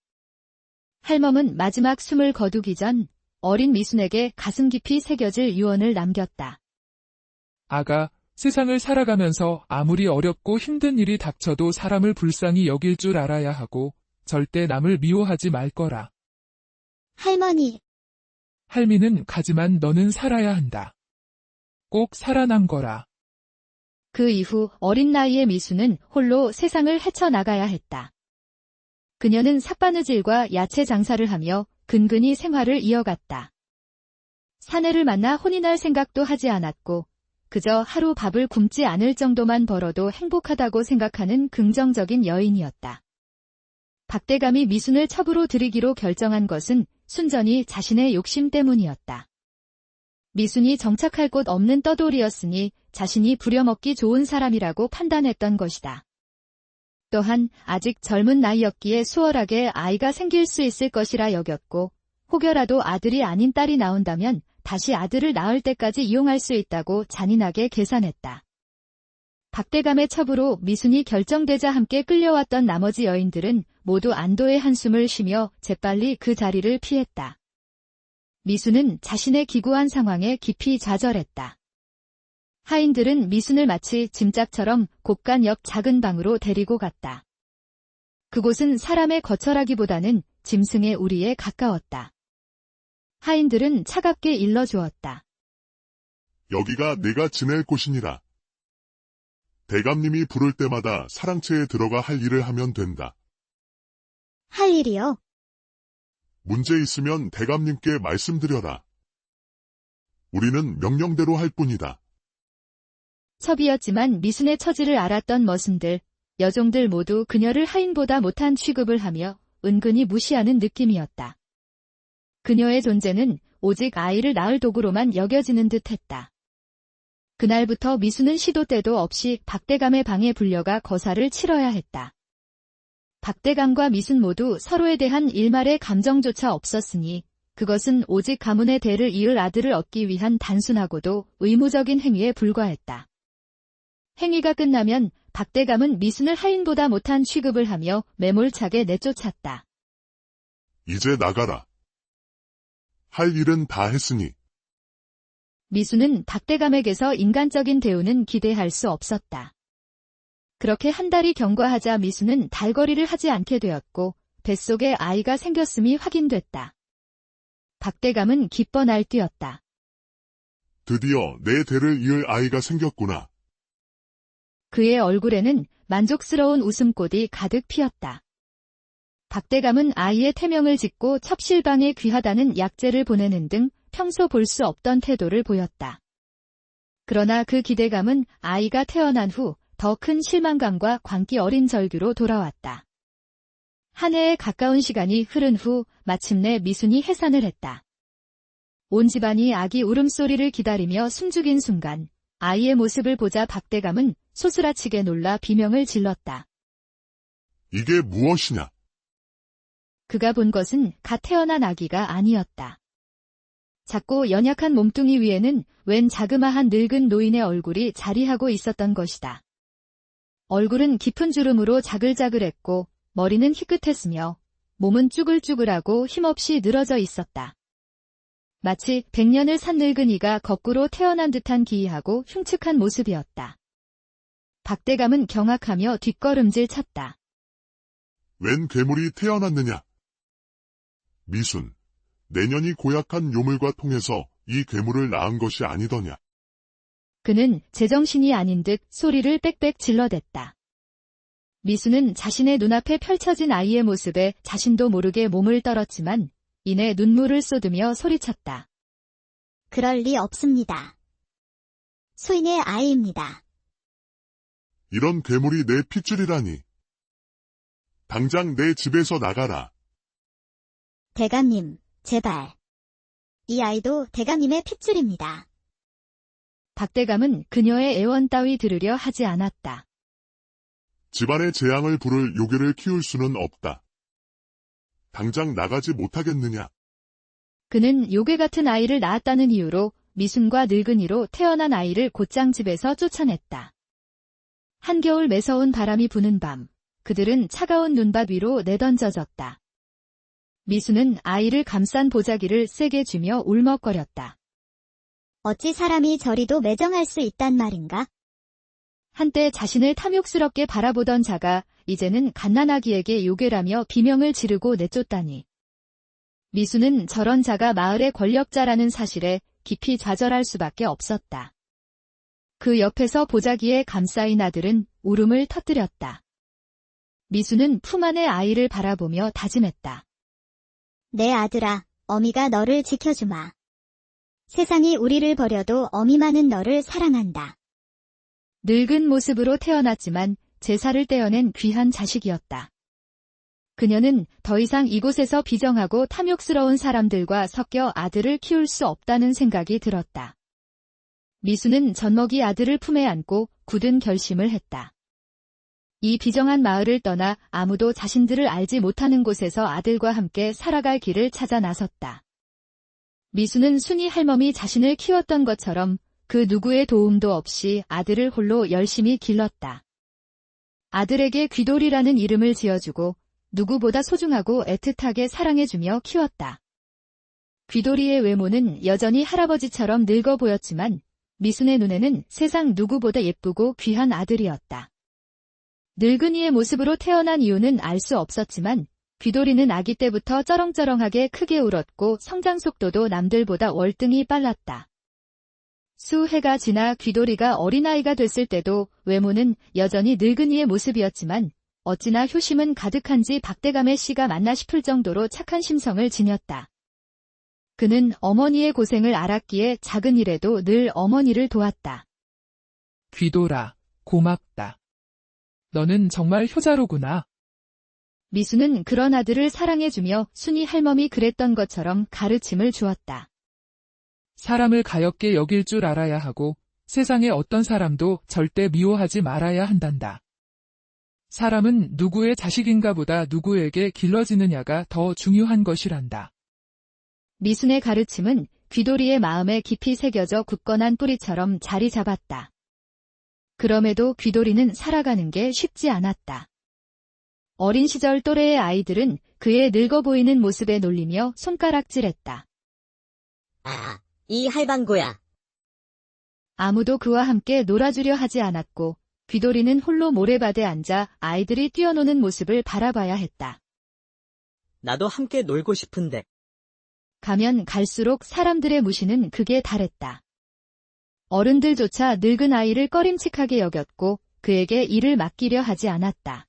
할멈은 마지막 숨을 거두기 전 어린 미순에게 가슴 깊이 새겨질 유언을 남겼다. 아가, 세상을 살아가면서 아무리 어렵고 힘든 일이 닥쳐도 사람을 불쌍히 여길 줄 알아야 하고 절대 남을 미워하지 말 거라. 할머니, 할미는 가지만 너는 살아야 한다. 꼭 살아남 거라. 그 이후 어린 나이의 미수는 홀로 세상을 헤쳐나가야 했다. 그녀는 삭바느질과 야채 장사를 하며 근근히 생활을 이어갔다. 사내를 만나 혼인할 생각도 하지 않았고 그저 하루 밥을 굶지 않을 정도만 벌어도 행복하다고 생각하는 긍정적인 여인이었다. 박대감이 미순을 첩으로 들이기로 결정한 것은 순전히 자신의 욕심 때문이었다. 미순이 정착할 곳 없는 떠돌이였으니 자신이 부려먹기 좋은 사람이라고 판단했던 것이다. 또한 아직 젊은 나이였기에 수월하게 아이가 생길 수 있을 것이라 여겼고 혹여라도 아들이 아닌 딸이 나온다면 다시 아들을 낳을 때까지 이용할 수 있다고 잔인하게 계산했다. 박대감의 첩으로 미순이 결정되자 함께 끌려왔던 나머지 여인들은 모두 안도의 한숨을 쉬며 재빨리 그 자리를 피했다. 미순은 자신의 기구한 상황에 깊이 좌절했다. 하인들은 미순을 마치 짐짝처럼 곳간 옆 작은 방으로 데리고 갔다. 그곳은 사람의 거처라기보다는 짐승의 우리에 가까웠다. 하인들은 차갑게 일러주었다. 여기가 내가 지낼 곳이니라. 대감님이 부를 때마다 사랑채에 들어가 할 일을 하면 된다. 할 일이요? 문제 있으면 대감님께 말씀드려라. 우리는 명령대로 할 뿐이다. 첩이었지만 미순의 처지를 알았던 머슴들, 여종들 모두 그녀를 하인보다 못한 취급을 하며 은근히 무시하는 느낌이었다. 그녀의 존재는 오직 아이를 낳을 도구로만 여겨지는 듯했다. 그날부터 미수는 시도 때도 없이 박대감의 방에 불려가 거사를 치러야 했다. 박대감과 미순 모두 서로에 대한 일말의 감정조차 없었으니 그것은 오직 가문의 대를 이을 아들을 얻기 위한 단순하고도 의무적인 행위에 불과했다. 행위가 끝나면 박대감은 미순을 하인보다 못한 취급을 하며 매몰차게 내쫓았다. 이제 나가라. 할 일은 다 했으니. 미수는 박대감에게서 인간적인 대우는 기대할 수 없었다. 그렇게 한 달이 경과하자 미수는 달거리를 하지 않게 되었고 뱃속에 아이가 생겼음이 확인됐다. 박대감은 기뻐 날뛰었다. 드디어 내 대를 이을 아이가 생겼구나. 그의 얼굴에는 만족스러운 웃음꽃이 가득 피었다. 박대감은 아이의 태명을 짓고 첩실방에 귀하다는 약재를 보내는 등 평소 볼 수 없던 태도를 보였다. 그러나 그 기대감은 아이가 태어난 후 더 큰 실망감과 광기 어린 절규로 돌아왔다. 한 해에 가까운 시간이 흐른 후 마침내 미순이 해산을 했다. 온 집안이 아기 울음소리를 기다리며 숨죽인 순간 아이의 모습을 보자 박대감은 소스라치게 놀라 비명을 질렀다. 이게 무엇이냐? 그가 본 것은 갓 태어난 아기가 아니었다. 작고 연약한 몸뚱이 위에는 웬 자그마한 늙은 노인의 얼굴이 자리하고 있었던 것이다. 얼굴은 깊은 주름으로 자글자글했고 머리는 희끗했으며 몸은 쭈글쭈글하고 힘없이 늘어져 있었다. 마치 100년을 산 늙은이가 거꾸로 태어난 듯한 기이하고 흉측한 모습이었다. 박대감은 경악하며 뒷걸음질 쳤다. 웬 괴물이 태어났느냐? 미순, 내년이 고약한 요물과 통해서 이 괴물을 낳은 것이 아니더냐? 그는 제정신이 아닌 듯 소리를 빽빽 질러댔다. 미수는 자신의 눈앞에 펼쳐진 아이의 모습에 자신도 모르게 몸을 떨었지만 이내 눈물을 쏟으며 소리쳤다. 그럴 리 없습니다. 소인의 아이입니다. 이런 괴물이 내 핏줄이라니. 당장 내 집에서 나가라. 대감님, 제발. 이 아이도 대감님의 핏줄입니다. 박대감은 그녀의 애원 따위 들으려 하지 않았다. 집안의 재앙을 부를 요괴를 키울 수는 없다. 당장 나가지 못하겠느냐? 그는 요괴 같은 아이를 낳았다는 이유로 미순과 늙은이로 태어난 아이를 곧장 집에서 쫓아냈다. 한겨울 매서운 바람이 부는 밤, 그들은 차가운 눈밭 위로 내던져졌다. 미수는 아이를 감싼 보자기를 세게 쥐며 울먹거렸다. 어찌 사람이 저리도 매정할 수 있단 말인가? 한때 자신을 탐욕스럽게 바라보던 자가 이제는 갓난아기에게 요괴라며 비명을 지르고 내쫓다니. 미수는 저런 자가 마을의 권력자라는 사실에 깊이 좌절할 수밖에 없었다. 그 옆에서 보자기에 감싸인 아들은 울음을 터뜨렸다. 미수는 품 안의 아이를 바라보며 다짐했다. 내 아들아, 어미가 너를 지켜주마. 세상이 우리를 버려도 어미만은 너를 사랑한다. 늙은 모습으로 태어났지만 제사를 떼어낸 귀한 자식이었다. 그녀는 더 이상 이곳에서 비정하고 탐욕스러운 사람들과 섞여 아들을 키울 수 없다는 생각이 들었다. 미수는 젖먹이 아들을 품에 안고 굳은 결심을 했다. 이 비정한 마을을 떠나 아무도 자신들을 알지 못하는 곳에서 아들과 함께 살아갈 길을 찾아 나섰다. 미수는 순이 할멈이 자신을 키웠던 것처럼 그 누구의 도움도 없이 아들을 홀로 열심히 길렀다. 아들에게 귀돌이라는 이름을 지어주고 누구보다 소중하고 애틋하게 사랑해주며 키웠다. 귀돌이의 외모는 여전히 할아버지처럼 늙어 보였지만 미순의 눈에는 세상 누구보다 예쁘고 귀한 아들이었다. 늙은이의 모습으로 태어난 이유는 알 수 없었지만 귀돌이는 아기 때부터 쩌렁쩌렁하게 크게 울었고 성장 속도도 남들보다 월등히 빨랐다. 수해가 지나 귀돌이가 어린아이가 됐을 때도 외모는 여전히 늙은이의 모습이었지만 어찌나 효심은 가득한지 박대감의 씨가 맞나 싶을 정도로 착한 심성을 지녔다. 그는 어머니의 고생을 알았기에 작은 일에도 늘 어머니를 도왔다. 귀돌아, 고맙다. 너는 정말 효자로구나. 미수는 그런 아들을 사랑해주며 순이 할멈이 그랬던 것처럼 가르침을 주었다. 사람을 가엾게 여길 줄 알아야 하고 세상의 어떤 사람도 절대 미워하지 말아야 한단다. 사람은 누구의 자식인가 보다 누구에게 길러지느냐가 더 중요한 것이란다. 미순의 가르침은 귀돌이의 마음에 깊이 새겨져 굳건한 뿌리처럼 자리 잡았다. 그럼에도 귀돌이는 살아가는 게 쉽지 않았다. 어린 시절 또래의 아이들은 그의 늙어 보이는 모습에 놀리며 손가락질했다. 아, 이 할방구야. 아무도 그와 함께 놀아주려 하지 않았고 귀돌이는 홀로 모래밭에 앉아 아이들이 뛰어노는 모습을 바라봐야 했다. 나도 함께 놀고 싶은데. 가면 갈수록 사람들의 무시는 극에 달했다. 어른들조차 늙은 아이를 꺼림칙하게 여겼고 그에게 일을 맡기려 하지 않았다.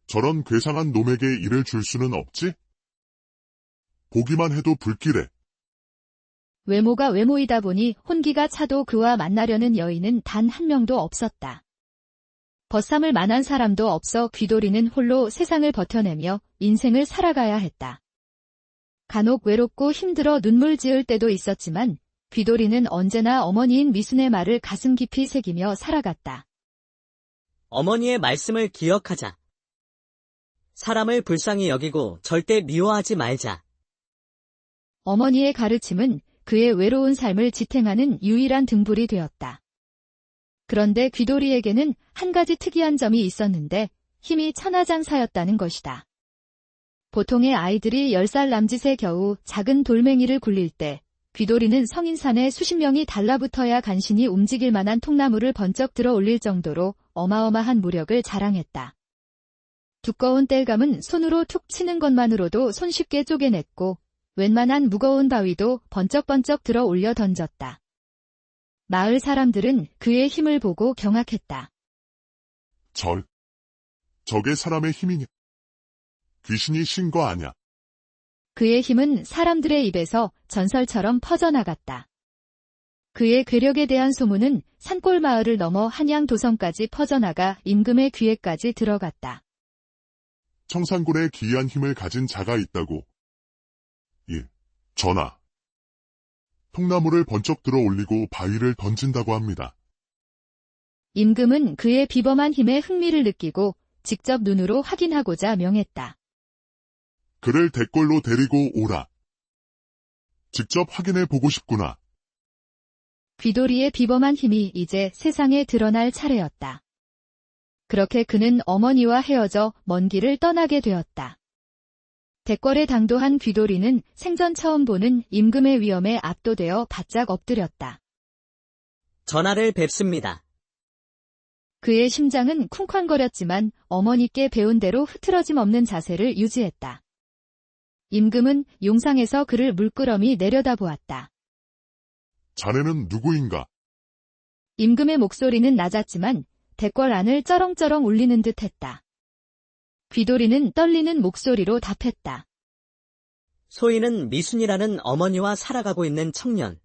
저런 괴상한 놈에게 일을 줄 수는 없지? 보기만 해도 불길해. 외모가 외모이다 보니 혼기가 차도 그와 만나려는 여인은 단 한 명도 없었다. 벗삼을 만한 사람도 없어 귀돌이는 홀로 세상을 버텨내며 인생을 살아가야 했다. 간혹 외롭고 힘들어 눈물 지을 때도 있었지만 귀돌이는 언제나 어머니인 미순의 말을 가슴 깊이 새기며 살아갔다. 어머니의 말씀을 기억하자. 사람을 불쌍히 여기고 절대 미워하지 말자. 어머니의 가르침은 그의 외로운 삶을 지탱하는 유일한 등불이 되었다. 그런데 귀돌이에게는 한 가지 특이한 점이 있었는데 힘이 천하장사였다는 것이다. 보통의 아이들이 10살 남짓에 겨우 작은 돌멩이를 굴릴 때 귀돌이는 성인산에 수십 명이 달라붙어야 간신히 움직일 만한 통나무를 번쩍 들어 올릴 정도로 어마어마한 무력을 자랑했다. 두꺼운 땔감은 손으로 툭 치는 것만으로도 손쉽게 쪼개냈고 웬만한 무거운 바위도 번쩍번쩍 들어 올려 던졌다. 마을 사람들은 그의 힘을 보고 경악했다. 저게 사람의 힘이냐? 귀신이 신 거 아냐? 그의 힘은 사람들의 입에서 전설처럼 퍼져나갔다. 그의 괴력에 대한 소문은 산골 마을을 넘어 한양 도성까지 퍼져나가 임금의 귀에까지 들어갔다. 청산군에 기이한 힘을 가진 자가 있다고. 예, 전하. 통나무를 번쩍 들어 올리고 바위를 던진다고 합니다. 임금은 그의 비범한 힘에 흥미를 느끼고 직접 눈으로 확인하고자 명했다. 그를 대궐로 데리고 오라. 직접 확인해 보고 싶구나. 귀돌이의 비범한 힘이 이제 세상에 드러날 차례였다. 그렇게 그는 어머니와 헤어져 먼 길을 떠나게 되었다. 대궐에 당도한 귀돌이는 생전 처음 보는 임금의 위엄에 압도되어 바짝 엎드렸다. 전하를 뵙습니다. 그의 심장은 쿵쾅거렸지만 어머니께 배운 대로 흐트러짐 없는 자세를 유지했다. 임금은 용상에서 그를 물끄러미 내려다보았다. 자네는 누구인가? 임금의 목소리는 낮았지만 대궐 안을 쩌렁쩌렁 울리는 듯 했다. 귀돌이는 떨리는 목소리로 답했다. 소인은 미순이라는 어머니와 살아가고 있는 청년,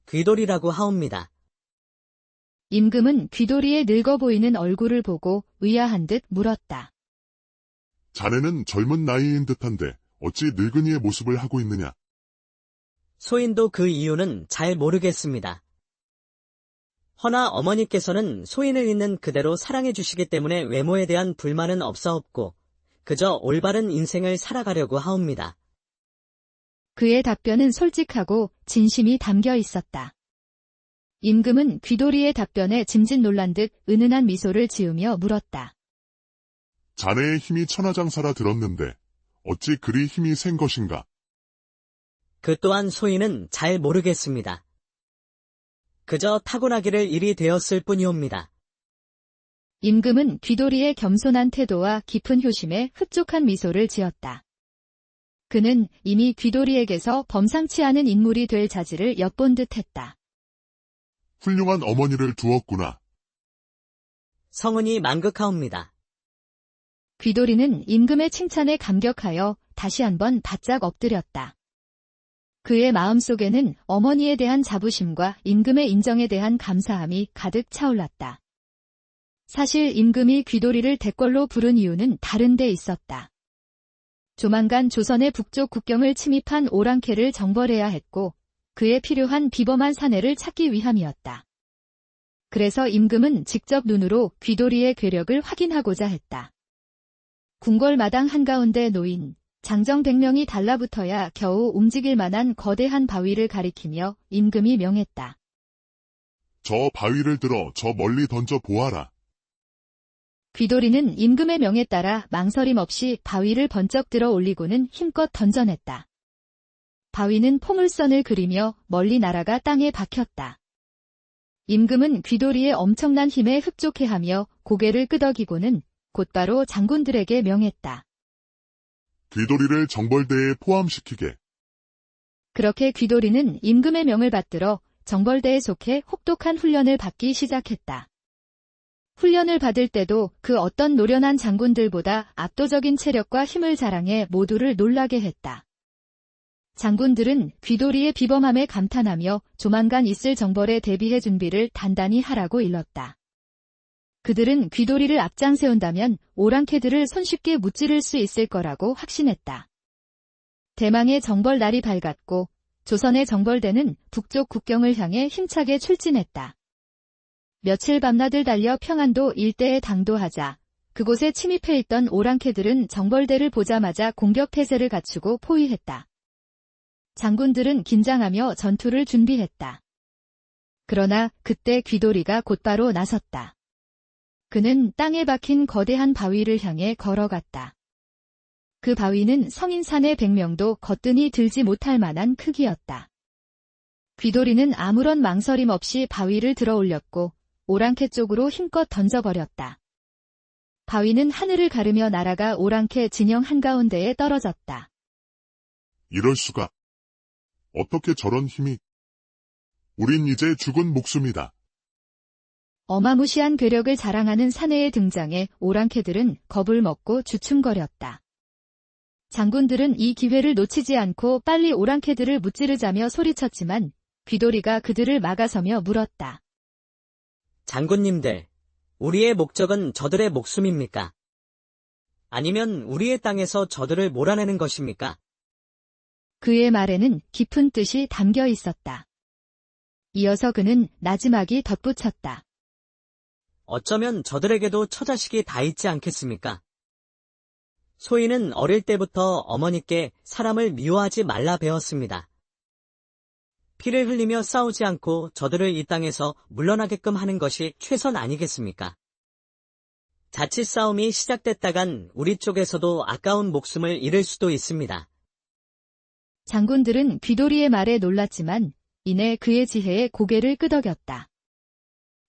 귀돌이라고 하옵니다. 임금은 귀돌이의 늙어 보이는 얼굴을 보고 의아한 듯 물었다. 자네는 젊은 나이인 듯한데 어찌 늙은이의 모습을 하고 있느냐? 소인도 그 이유는 잘 모르겠습니다. 허나 어머니께서는 소인을 있는 그대로 사랑해 주시기 때문에 외모에 대한 불만은 없사옵고 그저 올바른 인생을 살아가려고 하옵니다. 그의 답변은 솔직하고 진심이 담겨 있었다. 임금은 귀돌이의 답변에 짐짓 놀란 듯 은은한 미소를 지으며 물었다. 자네의 힘이 천하장사라 들었는데 어찌 그리 힘이 센 것인가? 그 또한 소인은 잘 모르겠습니다. 그저 타고나기를 일이 되었을 뿐이옵니다. 임금은 귀돌이의 겸손한 태도와 깊은 효심에 흡족한 미소를 지었다. 그는 이미 귀돌이에게서 범상치 않은 인물이 될 자질을 엿본 듯했다. 훌륭한 어머니를 두었구나. 성은이 만극하옵니다. 귀돌이는 임금의 칭찬에 감격하여 다시 한번 바짝 엎드렸다. 그의 마음속에는 어머니에 대한 자부심과 임금의 인정에 대한 감사함이 가득 차올랐다. 사실 임금이 귀돌이를 대궐로 부른 이유는 다른 데 있었다. 조만간 조선의 북쪽 국경을 침입한 오랑캐를 정벌해야 했고 그에 필요한 비범한 사내를 찾기 위함이었다. 그래서 임금은 직접 눈으로 귀돌이의 괴력을 확인하고자 했다. 궁궐 마당 한가운데 놓인 장정 100명이 달라붙어야 겨우 움직일 만한 거대한 바위를 가리키며 임금이 명했다. 저 바위를 들어 저 멀리 던져 보아라. 귀돌이는 임금의 명에 따라 망설임 없이 바위를 번쩍 들어 올리고는 힘껏 던져냈다. 바위는 포물선을 그리며 멀리 날아가 땅에 박혔다. 임금은 귀돌이의 엄청난 힘에 흡족해하며 고개를 끄덕이고는 곧바로 장군들에게 명했다. 귀돌이를 정벌대에 포함시키게. 그렇게 귀돌이는 임금의 명을 받들어 정벌대에 속해 혹독한 훈련을 받기 시작했다. 훈련을 받을 때도 그 어떤 노련한 장군들보다 압도적인 체력과 힘을 자랑해 모두를 놀라게 했다. 장군들은 귀돌이의 비범함에 감탄하며 조만간 있을 정벌에 대비해 준비를 단단히 하라고 일렀다. 그들은 귀돌이를 앞장 세운다면 오랑캐들을 손쉽게 무찌를 수 있을 거라고 확신했다. 대망의 정벌 날이 밝았고 조선의 정벌대는 북쪽 국경을 향해 힘차게 출진했다. 며칠 밤낮을 달려 평안도 일대에 당도하자 그곳에 침입해 있던 오랑캐들은 정벌대를 보자마자 공격 태세를 갖추고 포위했다. 장군들은 긴장하며 전투를 준비했다. 그러나 그때 귀돌이가 곧바로 나섰다. 그는 땅에 박힌 거대한 바위를 향해 걸어갔다. 그 바위는 성인산의 100명도 거뜬히 들지 못할 만한 크기였다. 귀돌이는 아무런 망설임 없이 바위를 들어 올렸고 오랑캐 쪽으로 힘껏 던져버렸다. 바위는 하늘을 가르며 날아가 오랑캐 진영 한가운데에 떨어졌다. 이럴 수가. 어떻게 저런 힘이. 우린 이제 죽은 목숨이다. 어마무시한 괴력을 자랑하는 사내의 등장에 오랑캐들은 겁을 먹고 주춤거렸다. 장군들은 이 기회를 놓치지 않고 빨리 오랑캐들을 무찌르자며 소리쳤지만 귀돌이가 그들을 막아서며 물었다. 장군님들, 우리의 목적은 저들의 목숨입니까? 아니면 우리의 땅에서 저들을 몰아내는 것입니까? 그의 말에는 깊은 뜻이 담겨 있었다. 이어서 그는 나지막이 덧붙였다. 어쩌면 저들에게도 처자식이 다 있지 않겠습니까? 소인은 어릴 때부터 어머니께 사람을 미워하지 말라 배웠습니다. 피를 흘리며 싸우지 않고 저들을 이 땅에서 물러나게끔 하는 것이 최선 아니겠습니까? 자칫 싸움이 시작됐다간 우리 쪽에서도 아까운 목숨을 잃을 수도 있습니다. 장군들은 귀돌이의 말에 놀랐지만 이내 그의 지혜에 고개를 끄덕였다.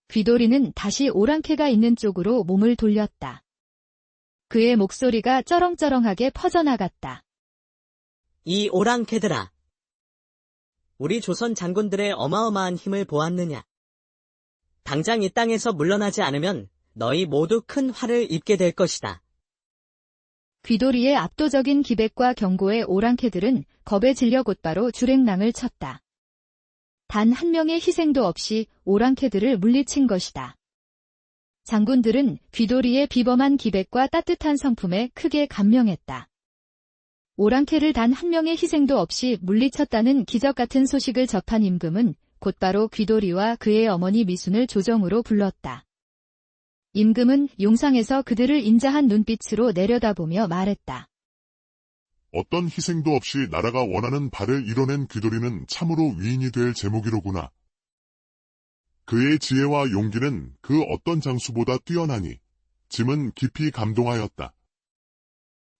귀돌이는 다시 오랑캐가 있는 쪽으로 몸을 돌렸다. 그의 목소리가 쩌렁쩌렁하게 퍼져나갔다. 이 오랑캐들아! 우리 조선 장군들의 어마어마한 힘을 보았느냐? 당장 이 땅에서 물러나지 않으면 너희 모두 큰 화를 입게 될 것이다. 귀돌이의 압도적인 기백과 경고에 오랑캐들은 겁에 질려 곧바로 주랭랑을 쳤다. 단 한 명의 희생도 없이 오랑캐들을 물리친 것이다. 장군들은 귀돌이의 비범한 기백과 따뜻한 성품에 크게 감명했다. 오랑캐를 단 한 명의 희생도 없이 물리쳤다는 기적 같은 소식을 접한 임금은 곧바로 귀돌이와 그의 어머니 미순을 조정으로 불렀다. 임금은 용상에서 그들을 인자한 눈빛으로 내려다보며 말했다. 어떤 희생도 없이 나라가 원하는 바를 이뤄낸 귀돌이는 참으로 위인이 될 제목이로구나. 그의 지혜와 용기는 그 어떤 장수보다 뛰어나니 짐은 깊이 감동하였다.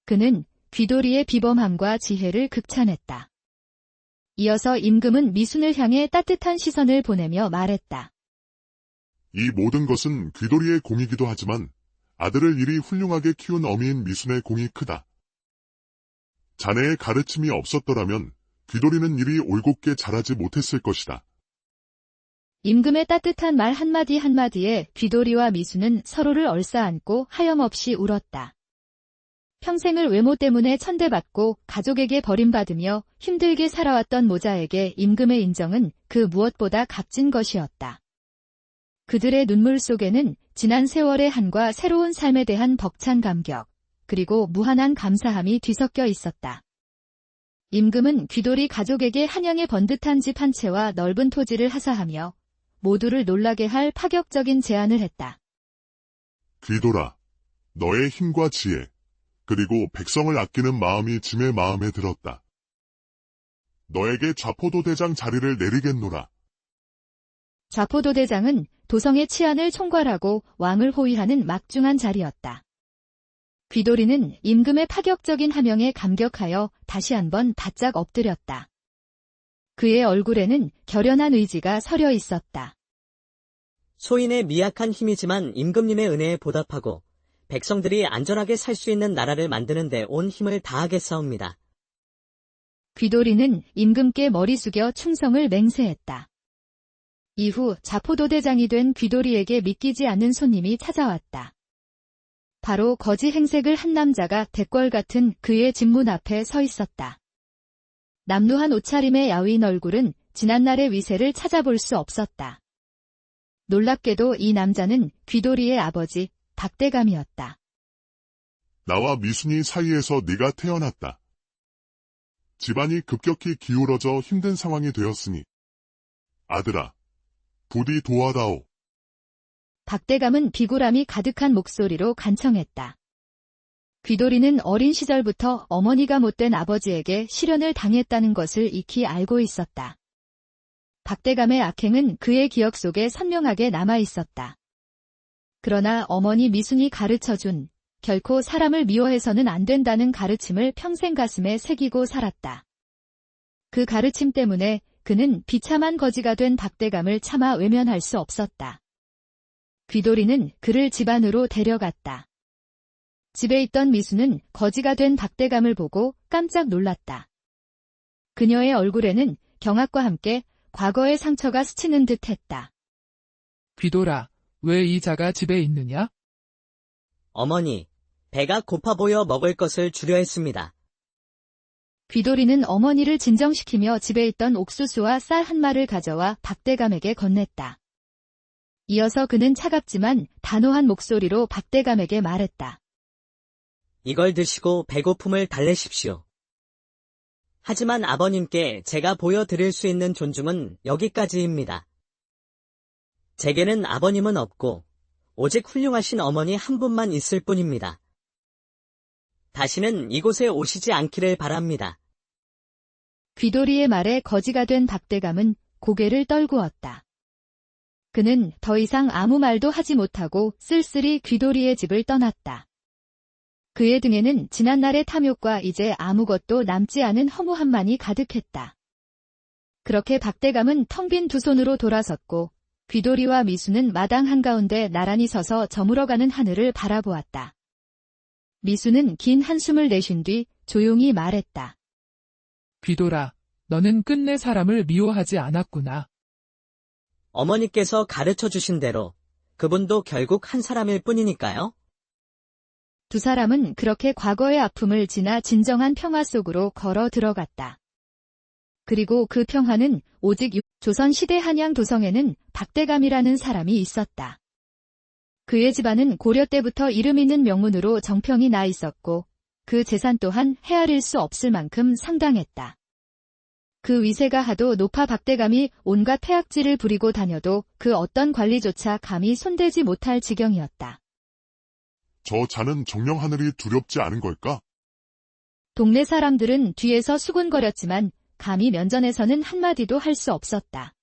그는 귀돌이의 비범함과 지혜를 극찬했다. 이어서 임금은 미순을 향해 따뜻한 시선을 보내며 말했다. 이 모든 것은 귀돌이의 공이기도 하지만 아들을 이리 훌륭하게 키운 어미인 미순의 공이 크다. 자네의 가르침이 없었더라면 귀돌이는 이리 올곧게 자라지 못했을 것이다. 임금의 따뜻한 말 한마디 한마디에 귀돌이와 미순은 서로를 얼싸안고 하염없이 울었다. 평생을 외모 때문에 천대받고 가족에게 버림받으며 힘들게 살아왔던 모자에게 임금의 인정은 그 무엇보다 값진 것이었다. 그들의 눈물 속에는 지난 세월의 한과 새로운 삶에 대한 벅찬 감격, 그리고 무한한 감사함이 뒤섞여 있었다. 임금은 귀돌이 가족에게 한양의 번듯한 집 한 채와 넓은 토지를 하사하며 모두를 놀라게 할 파격적인 제안을 했다. 귀돌아, 너의 힘과 지혜, 그리고 백성을 아끼는 마음이 짐의 마음에 들었다. 너에게 좌포도대장 자리를 내리겠노라. 좌포도대장은 도성의 치안을 총괄하고 왕을 호위하는 막중한 자리였다. 귀돌이는 임금의 파격적인 하명에 감격하여 다시 한번 바짝 엎드렸다. 그의 얼굴에는 결연한 의지가 서려 있었다. 소인의 미약한 힘이지만 임금님의 은혜에 보답하고 백성들이 안전하게 살 수 있는 나라를 만드는 데 온 힘을 다하겠사옵니다. 귀돌이는 임금께 머리 숙여 충성을 맹세했다. 이후 좌포도대장이 된 귀돌이에게 믿기지 않는 손님이 찾아왔다. 바로 거지 행색을 한 남자가 대궐 같은 그의 집문 앞에 서 있었다. 남루한 옷차림의 야윈 얼굴은 지난날의 위세를 찾아볼 수 없었다. 놀랍게도 이 남자는 귀돌이의 아버지 박대감이었다. 나와 미순이 사이에서 네가 태어났다. 집안이 급격히 기울어져 힘든 상황이 되었으니 아들아, 부디 도와다오. 박대감은 비굴함이 가득한 목소리로 간청했다. 귀돌이는 어린 시절부터 어머니가 못된 아버지에게 실연을 당했다는 것을 익히 알고 있었다. 박대감의 악행은 그의 기억 속에 선명하게 남아 있었다. 그러나 어머니 미순이 가르쳐준 결코 사람을 미워해서는 안 된다는 가르침을 평생 가슴에 새기고 살았다. 그 가르침 때문에 그는 비참한 거지가 된 박대감을 차마 외면할 수 없었다. 귀돌이는 그를 집안으로 데려갔다. 집에 있던 미수는 거지가 된 박대감을 보고 깜짝 놀랐다. 그녀의 얼굴에는 경악과 함께 과거의 상처가 스치는 듯 했다. 귀돌아, 왜 이 자가 집에 있느냐? 어머니, 배가 고파 보여 먹을 것을 주려 했습니다. 귀돌이는 어머니를 진정시키며 집에 있던 옥수수와 쌀 한 마를 가져와 박대감에게 건넸다. 이어서 그는 차갑지만 단호한 목소리로 박대감에게 말했다. 이걸 드시고 배고픔을 달래십시오. 하지만 아버님께 제가 보여드릴 수 있는 존중은 여기까지입니다. 제게는 아버님은 없고 오직 훌륭하신 어머니 한 분만 있을 뿐입니다. 다시는 이곳에 오시지 않기를 바랍니다. 귀돌이의 말에 거지가 된 박대감은 고개를 떨구었다. 그는 더 이상 아무 말도 하지 못하고 쓸쓸히 귀돌이의 집을 떠났다. 그의 등에는 지난날의 탐욕과 이제 아무것도 남지 않은 허무함만이 가득했다. 그렇게 박대감은 텅 빈 두 손으로 돌아섰고 귀돌이와 미수는 마당 한가운데 나란히 서서 저물어가는 하늘을 바라보았다. 미수는 긴 한숨을 내쉰 뒤 조용히 말했다. 귀돌아, 너는 끝내 사람을 미워하지 않았구나. 어머니께서 가르쳐 주신 대로 그분도 결국 한 사람일 뿐이니까요. 두 사람은 그렇게 과거의 아픔을 지나 진정한 평화 속으로 걸어 들어갔다. 그리고 그 평화는 오직 조선시대 한양 도성에는 박대감이라는 사람이 있었다. 그의 집안은 고려 때부터 이름 있는 명문으로 정평이 나 있었고 그 재산 또한 헤아릴 수 없을 만큼 상당했다. 그 위세가 하도 높아 박대감이 온갖 태악질을 부리고 다녀도 그 어떤 관리조차 감히 손대지 못할 지경이었다. 저 자는 정령하늘이 두렵지 않은 걸까? 동네 사람들은 뒤에서 수군거렸지만 감히 면전에서는 한마디도 할 수 없었다.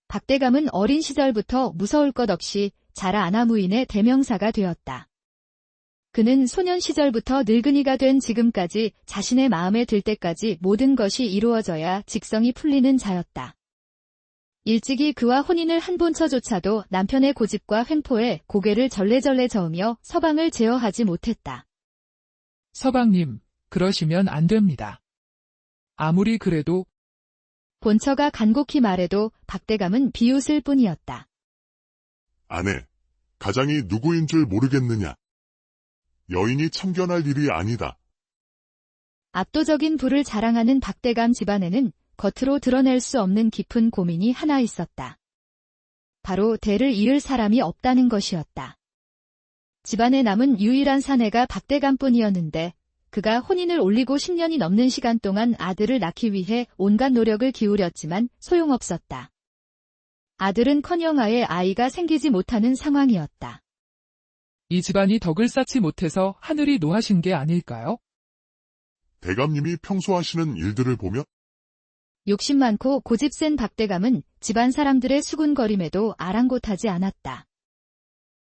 박대감은 어린 시절부터 무서울 것 없이 자라 아나무인의 대명사가 되었다. 그는 소년 시절부터 늙은이가 된 지금까지 자신의 마음에 들 때까지 모든 것이 이루어져야 직성이 풀리는 자였다. 일찍이 그와 혼인을 한 본처조차도 남편의 고집과 횡포에 고개를 절레절레 저으며 서방을 제어하지 못했다. 서방님, 그러시면 안 됩니다. 아무리 그래도 본처가 간곡히 말해도 박대감은 비웃을 뿐이었다. 아내, 가장이 누구인 줄 모르겠느냐? 여인이 참견할 일이 아니다. 압도적인 부를 자랑하는 박대감 집안에는 겉으로 드러낼 수 없는 깊은 고민이 하나 있었다. 바로 대를 이을 사람이 없다는 것이었다. 집안에 남은 유일한 사내가 박대감뿐이었는데 그가 혼인을 올리고 10년이 넘는 시간 동안 아들을 낳기 위해 온갖 노력을 기울였지만 소용없었다. 아들은커녕 아예 아이가 생기지 못하는 상황이었다. 이 집안이 덕을 쌓지 못해서 하늘이 노하신 게 아닐까요? 대감님이 평소 하시는 일들을 보며 욕심 많고 고집 센 박대감은 집안 사람들의 수군거림에도 아랑곳하지 않았다.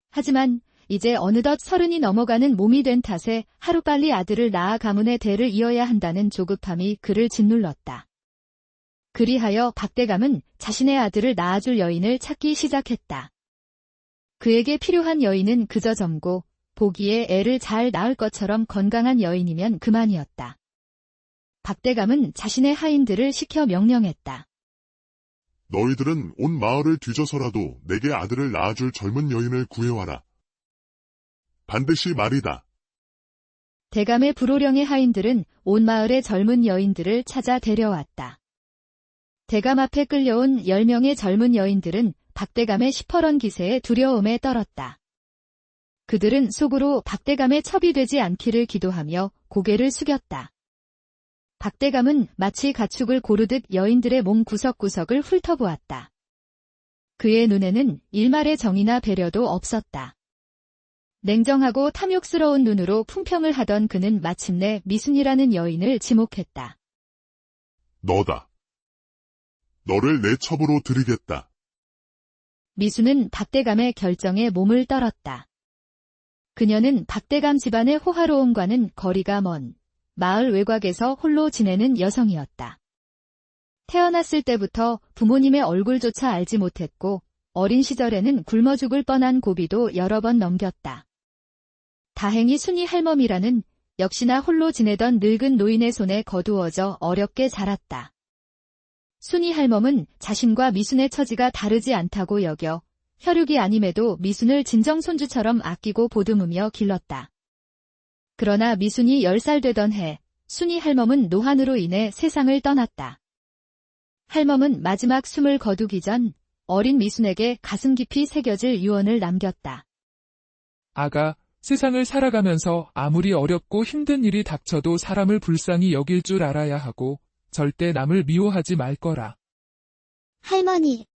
하지만 이제 어느덧 30이 넘어가는 몸이 된 탓에 하루빨리 아들을 낳아 가문의 대를 이어야 한다는 조급함이 그를 짓눌렀다. 그리하여 박대감은 자신의 아들을 낳아줄 여인을 찾기 시작했다. 그에게 필요한 여인은 그저 젊고 보기에 애를 잘 낳을 것처럼 건강한 여인이면 그만이었다. 박대감은 자신의 하인들을 시켜 명령했다. 너희들은 온 마을을 뒤져서라도 내게 아들을 낳아줄 젊은 여인을 구해와라. 반드시 말이다. 대감의 불호령의 하인들은 온 마을의 젊은 여인들을 찾아 데려왔다. 대감 앞에 끌려온 10명의 젊은 여인들은 박대감의 시퍼런 기세에 두려움에 떨었다. 그들은 속으로 박대감의 첩이 되지 않기를 기도하며 고개를 숙였다. 박대감은 마치 가축을 고르듯 여인들의 몸 구석구석을 훑어보았다. 그의 눈에는 일말의 정의나 배려도 없었다. 냉정하고 탐욕스러운 눈으로 품평을 하던 그는 마침내 미순이라는 여인을 지목했다. 너다. 너를 내 첩으로 드리겠다. 미순은 박대감의 결정에 몸을 떨었다. 그녀는 박대감 집안의 호화로움과는 거리가 먼 마을 외곽에서 홀로 지내는 여성이었다. 태어났을 때부터 부모님의 얼굴조차 알지 못했고 어린 시절에는 굶어 죽을 뻔한 고비도 여러 번 넘겼다. 다행히 순이 할멈이라는 역시나 홀로 지내던 늙은 노인의 손에 거두어져 어렵게 자랐다. 순이 할멈은 자신과 미순의 처지가 다르지 않다고 여겨 혈육이 아님에도 미순을 진정손주처럼 아끼고 보듬으며 길렀다. 그러나 미순이 10살 되던 해, 순이 할멈은 노환으로 인해 세상을 떠났다. 할멈은 마지막 숨을 거두기 전 어린 미순에게 가슴 깊이 새겨질 유언을 남겼다. 아가, 세상을 살아가면서 아무리 어렵고 힘든 일이 닥쳐도 사람을 불쌍히 여길 줄 알아야 하고 절대 남을 미워하지 말 거라. 할머니,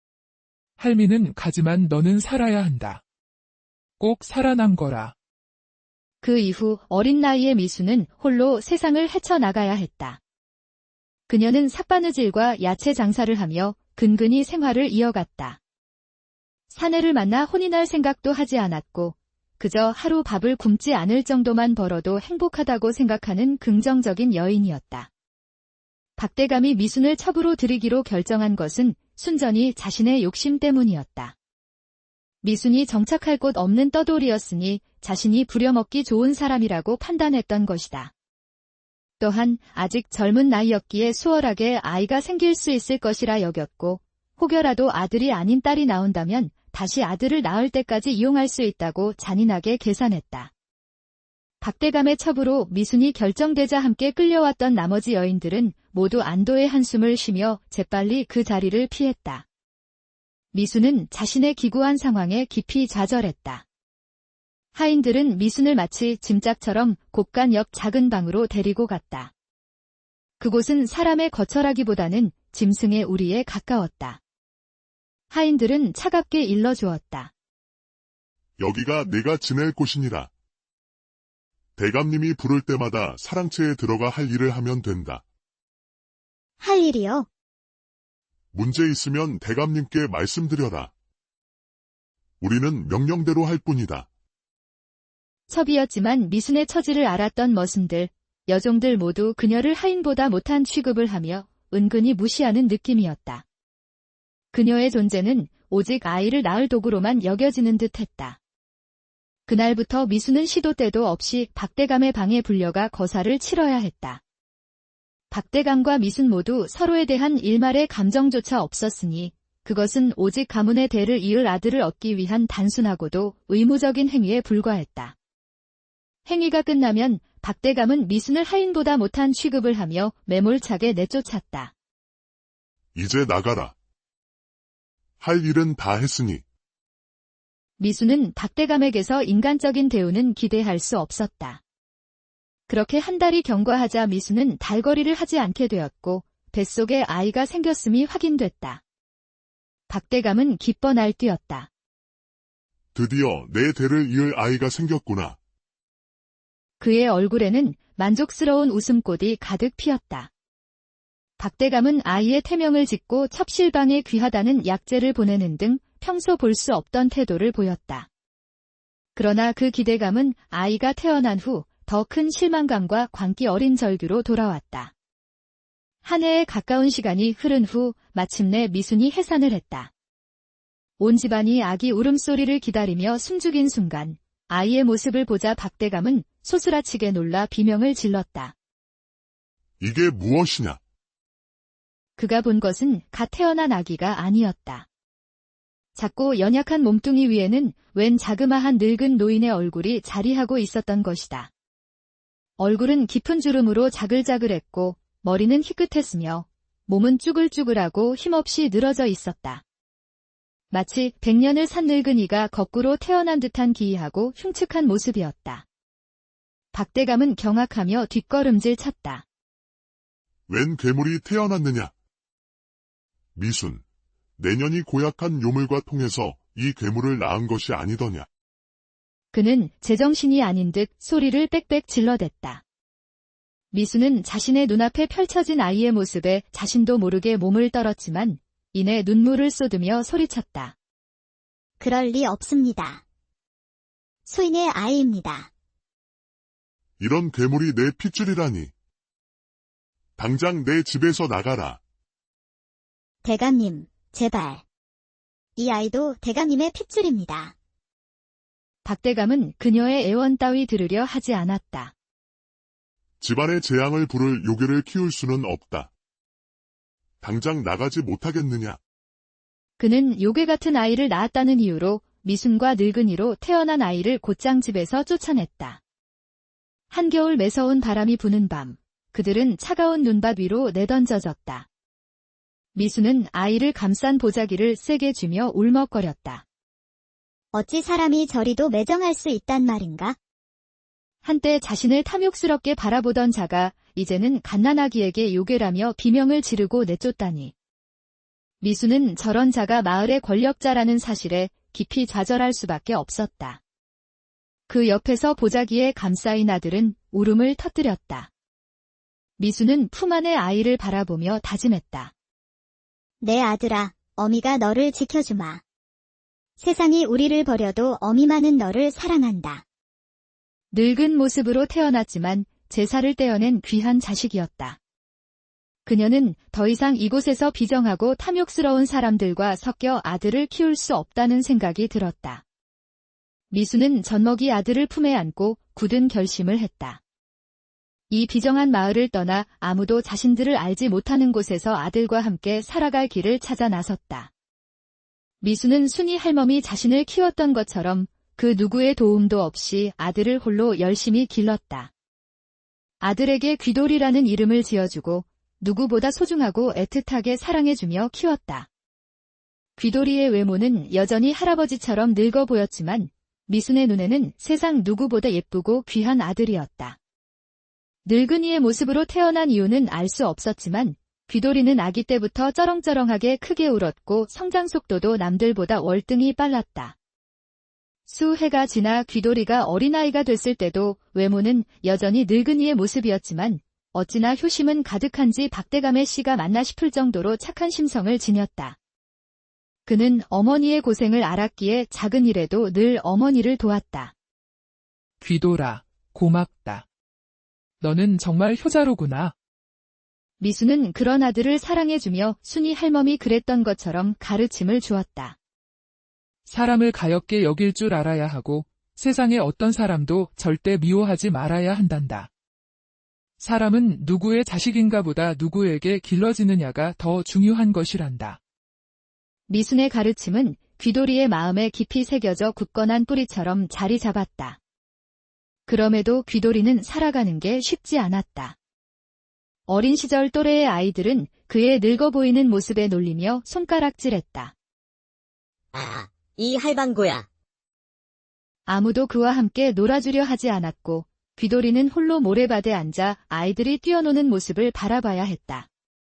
할미는 가지만 너는 살아야 한다. 꼭 살아남 거라. 그 이후 어린 나이의 미수는 홀로 세상을 헤쳐나가야 했다. 그녀는 삭바느질과 야채 장사를 하며 근근히 생활을 이어갔다. 사내를 만나 혼인할 생각도 하지 않았고 그저 하루 밥을 굶지 않을 정도만 벌어도 행복하다고 생각하는 긍정적인 여인이었다. 박대감이 미순을 첩으로 들이기로 결정한 것은 순전히 자신의 욕심 때문이었다. 미순이 정착할 곳 없는 떠돌이였으니 자신이 부려먹기 좋은 사람이라고 판단했던 것이다. 또한 아직 젊은 나이였기에 수월하게 아이가 생길 수 있을 것이라 여겼고 혹여라도 아들이 아닌 딸이 나온다면 다시 아들을 낳을 때까지 이용할 수 있다고 잔인하게 계산했다. 박대감의 첩으로 미순이 결정되자 함께 끌려왔던 나머지 여인들은 모두 안도의 한숨을 쉬며 재빨리 그 자리를 피했다. 미순은 자신의 기구한 상황에 깊이 좌절했다. 하인들은 미순을 마치 짐짝처럼 곳간 옆 작은 방으로 데리고 갔다. 그곳은 사람의 거처라기보다는 짐승의 우리에 가까웠다. 하인들은 차갑게 일러주었다. 여기가 내가 지낼 곳이니라. 대감님이 부를 때마다 사랑채에 들어가 할 일을 하면 된다. 할 일이요? 문제 있으면 대감님께 말씀드려라. 우리는 명령대로 할 뿐이다. 첩이었지만 미순의 처지를 알았던 머슴들, 여종들 모두 그녀를 하인보다 못한 취급을 하며 은근히 무시하는 느낌이었다. 그녀의 존재는 오직 아이를 낳을 도구로만 여겨지는 듯했다. 그날부터 미순은 시도 때도 없이 박대감의 방에 불려가 거사를 치러야 했다. 박대감과 미순 모두 서로에 대한 일말의 감정조차 없었으니 그것은 오직 가문의 대를 이을 아들을 얻기 위한 단순하고도 의무적인 행위에 불과했다. 행위가 끝나면 박대감은 미순을 하인보다 못한 취급을 하며 매몰차게 내쫓았다. 이제 나가라. 할 일은 다 했으니. 미순은 박대감에게서 인간적인 대우는 기대할 수 없었다. 그렇게 한 달이 경과하자 미순은 달거리를 하지 않게 되었고 뱃속에 아이가 생겼음이 확인됐다. 박대감은 기뻐 날뛰었다. 드디어 내 대를 이을 아이가 생겼구나. 그의 얼굴에는 만족스러운 웃음꽃이 가득 피었다. 박대감은 아이의 태명을 짓고 첩실방에 귀하다는 약재를 보내는 등 평소 볼 수 없던 태도를 보였다. 그러나 그 기대감은 아이가 태어난 후 더 큰 실망감과 광기 어린 절규로 돌아왔다. 한 해에 가까운 시간이 흐른 후 마침내 미순이 해산을 했다. 온 집안이 아기 울음소리를 기다리며 숨죽인 순간 아이의 모습을 보자 박대감은 소스라치게 놀라 비명을 질렀다. 이게 무엇이냐? 그가 본 것은 갓 태어난 아기가 아니었다. 작고 연약한 몸뚱이 위에는 웬 자그마한 늙은 노인의 얼굴이 자리하고 있었던 것이다. 얼굴은 깊은 주름으로 자글자글했고 머리는 희끗했으며 몸은 쭈글쭈글하고 힘없이 늘어져 있었다. 마치 100년을 산 늙은이가 거꾸로 태어난 듯한 기이하고 흉측한 모습이었다. 박대감은 경악하며 뒷걸음질 쳤다. 웬 괴물이 태어났느냐? 미순, 내년이 고약한 요물과 통해서 이 괴물을 낳은 것이 아니더냐? 그는 제정신이 아닌 듯 소리를 빽빽 질러댔다. 미수는 자신의 눈앞에 펼쳐진 아이의 모습에 자신도 모르게 몸을 떨었지만 이내 눈물을 쏟으며 소리쳤다. 그럴 리 없습니다. 소인의 아이입니다. 이런 괴물이 내 핏줄이라니. 당장 내 집에서 나가라. 대감님, 제발. 이 아이도 대감님의 핏줄입니다. 박대감은 그녀의 애원 따위 들으려 하지 않았다. 집안의 재앙을 부를 요괴를 키울 수는 없다. 당장 나가지 못하겠느냐? 그는 요괴 같은 아이를 낳았다는 이유로 미순과 늙은이로 태어난 아이를 곧장 집에서 쫓아냈다. 한겨울 매서운 바람이 부는 밤, 그들은 차가운 눈밭 위로 내던져졌다. 미순은 아이를 감싼 보자기를 세게 쥐며 울먹거렸다. 어찌 사람이 저리도 매정할 수 있단 말인가? 한때 자신을 탐욕스럽게 바라보던 자가 이제는 갓난아기에게 요괴라며 비명을 지르고 내쫓다니. 미수는 저런 자가 마을의 권력자라는 사실에 깊이 좌절할 수밖에 없었다. 그 옆에서 보자기에 감싸인 아들은 울음을 터뜨렸다. 미수는 품 안의 아이를 바라보며 다짐했다. 내 아들아, 어미가 너를 지켜주마. 세상이 우리를 버려도 어미만은 너를 사랑한다. 늙은 모습으로 태어났지만 제사를 떼어낸 귀한 자식이었다. 그녀는 더 이상 이곳에서 비정하고 탐욕스러운 사람들과 섞여 아들을 키울 수 없다는 생각이 들었다. 미수는 젖먹이 아들을 품에 안고 굳은 결심을 했다. 이 비정한 마을을 떠나 아무도 자신들을 알지 못하는 곳에서 아들과 함께 살아갈 길을 찾아 나섰다. 미수는 순이 할멈이 자신을 키웠던 것처럼 그 누구의 도움도 없이 아들을 홀로 열심히 길렀다. 아들에게 귀돌이라는 이름을 지어주고 누구보다 소중하고 애틋하게 사랑해주며 키웠다. 귀돌이의 외모는 여전히 할아버지처럼 늙어 보였지만 미순의 눈에는 세상 누구보다 예쁘고 귀한 아들이었다. 늙은이의 모습으로 태어난 이유는 알 수 없었지만 귀돌이는 아기 때부터 쩌렁쩌렁하게 크게 울었고 성장 속도도 남들보다 월등히 빨랐다. 수해가 지나 귀돌이가 어린아이가 됐을 때도 외모는 여전히 늙은이의 모습이었지만 어찌나 효심은 가득한지 박대감의 씨가 맞나 싶을 정도로 착한 심성을 지녔다. 그는 어머니의 고생을 알았기에 작은 일에도 늘 어머니를 도왔다. 귀돌아, 고맙다. 너는 정말 효자로구나. 미수는 그런 아들을 사랑해주며 순이 할멈이 그랬던 것처럼 가르침을 주었다. 사람을 가엾게 여길 줄 알아야 하고 세상의 어떤 사람도 절대 미워하지 말아야 한단다. 사람은 누구의 자식인가 보다 누구에게 길러지느냐가 더 중요한 것이란다. 미순의 가르침은 귀돌이의 마음에 깊이 새겨져 굳건한 뿌리처럼 자리 잡았다. 그럼에도 귀돌이는 살아가는 게 쉽지 않았다. 어린 시절 또래의 아이들은 그의 늙어 보이는 모습에 놀리며 손가락질했다. 아, 이 할방구야. 아무도 그와 함께 놀아주려 하지 않았고, 귀돌이는 홀로 모래밭에 앉아 아이들이 뛰어노는 모습을 바라봐야 했다.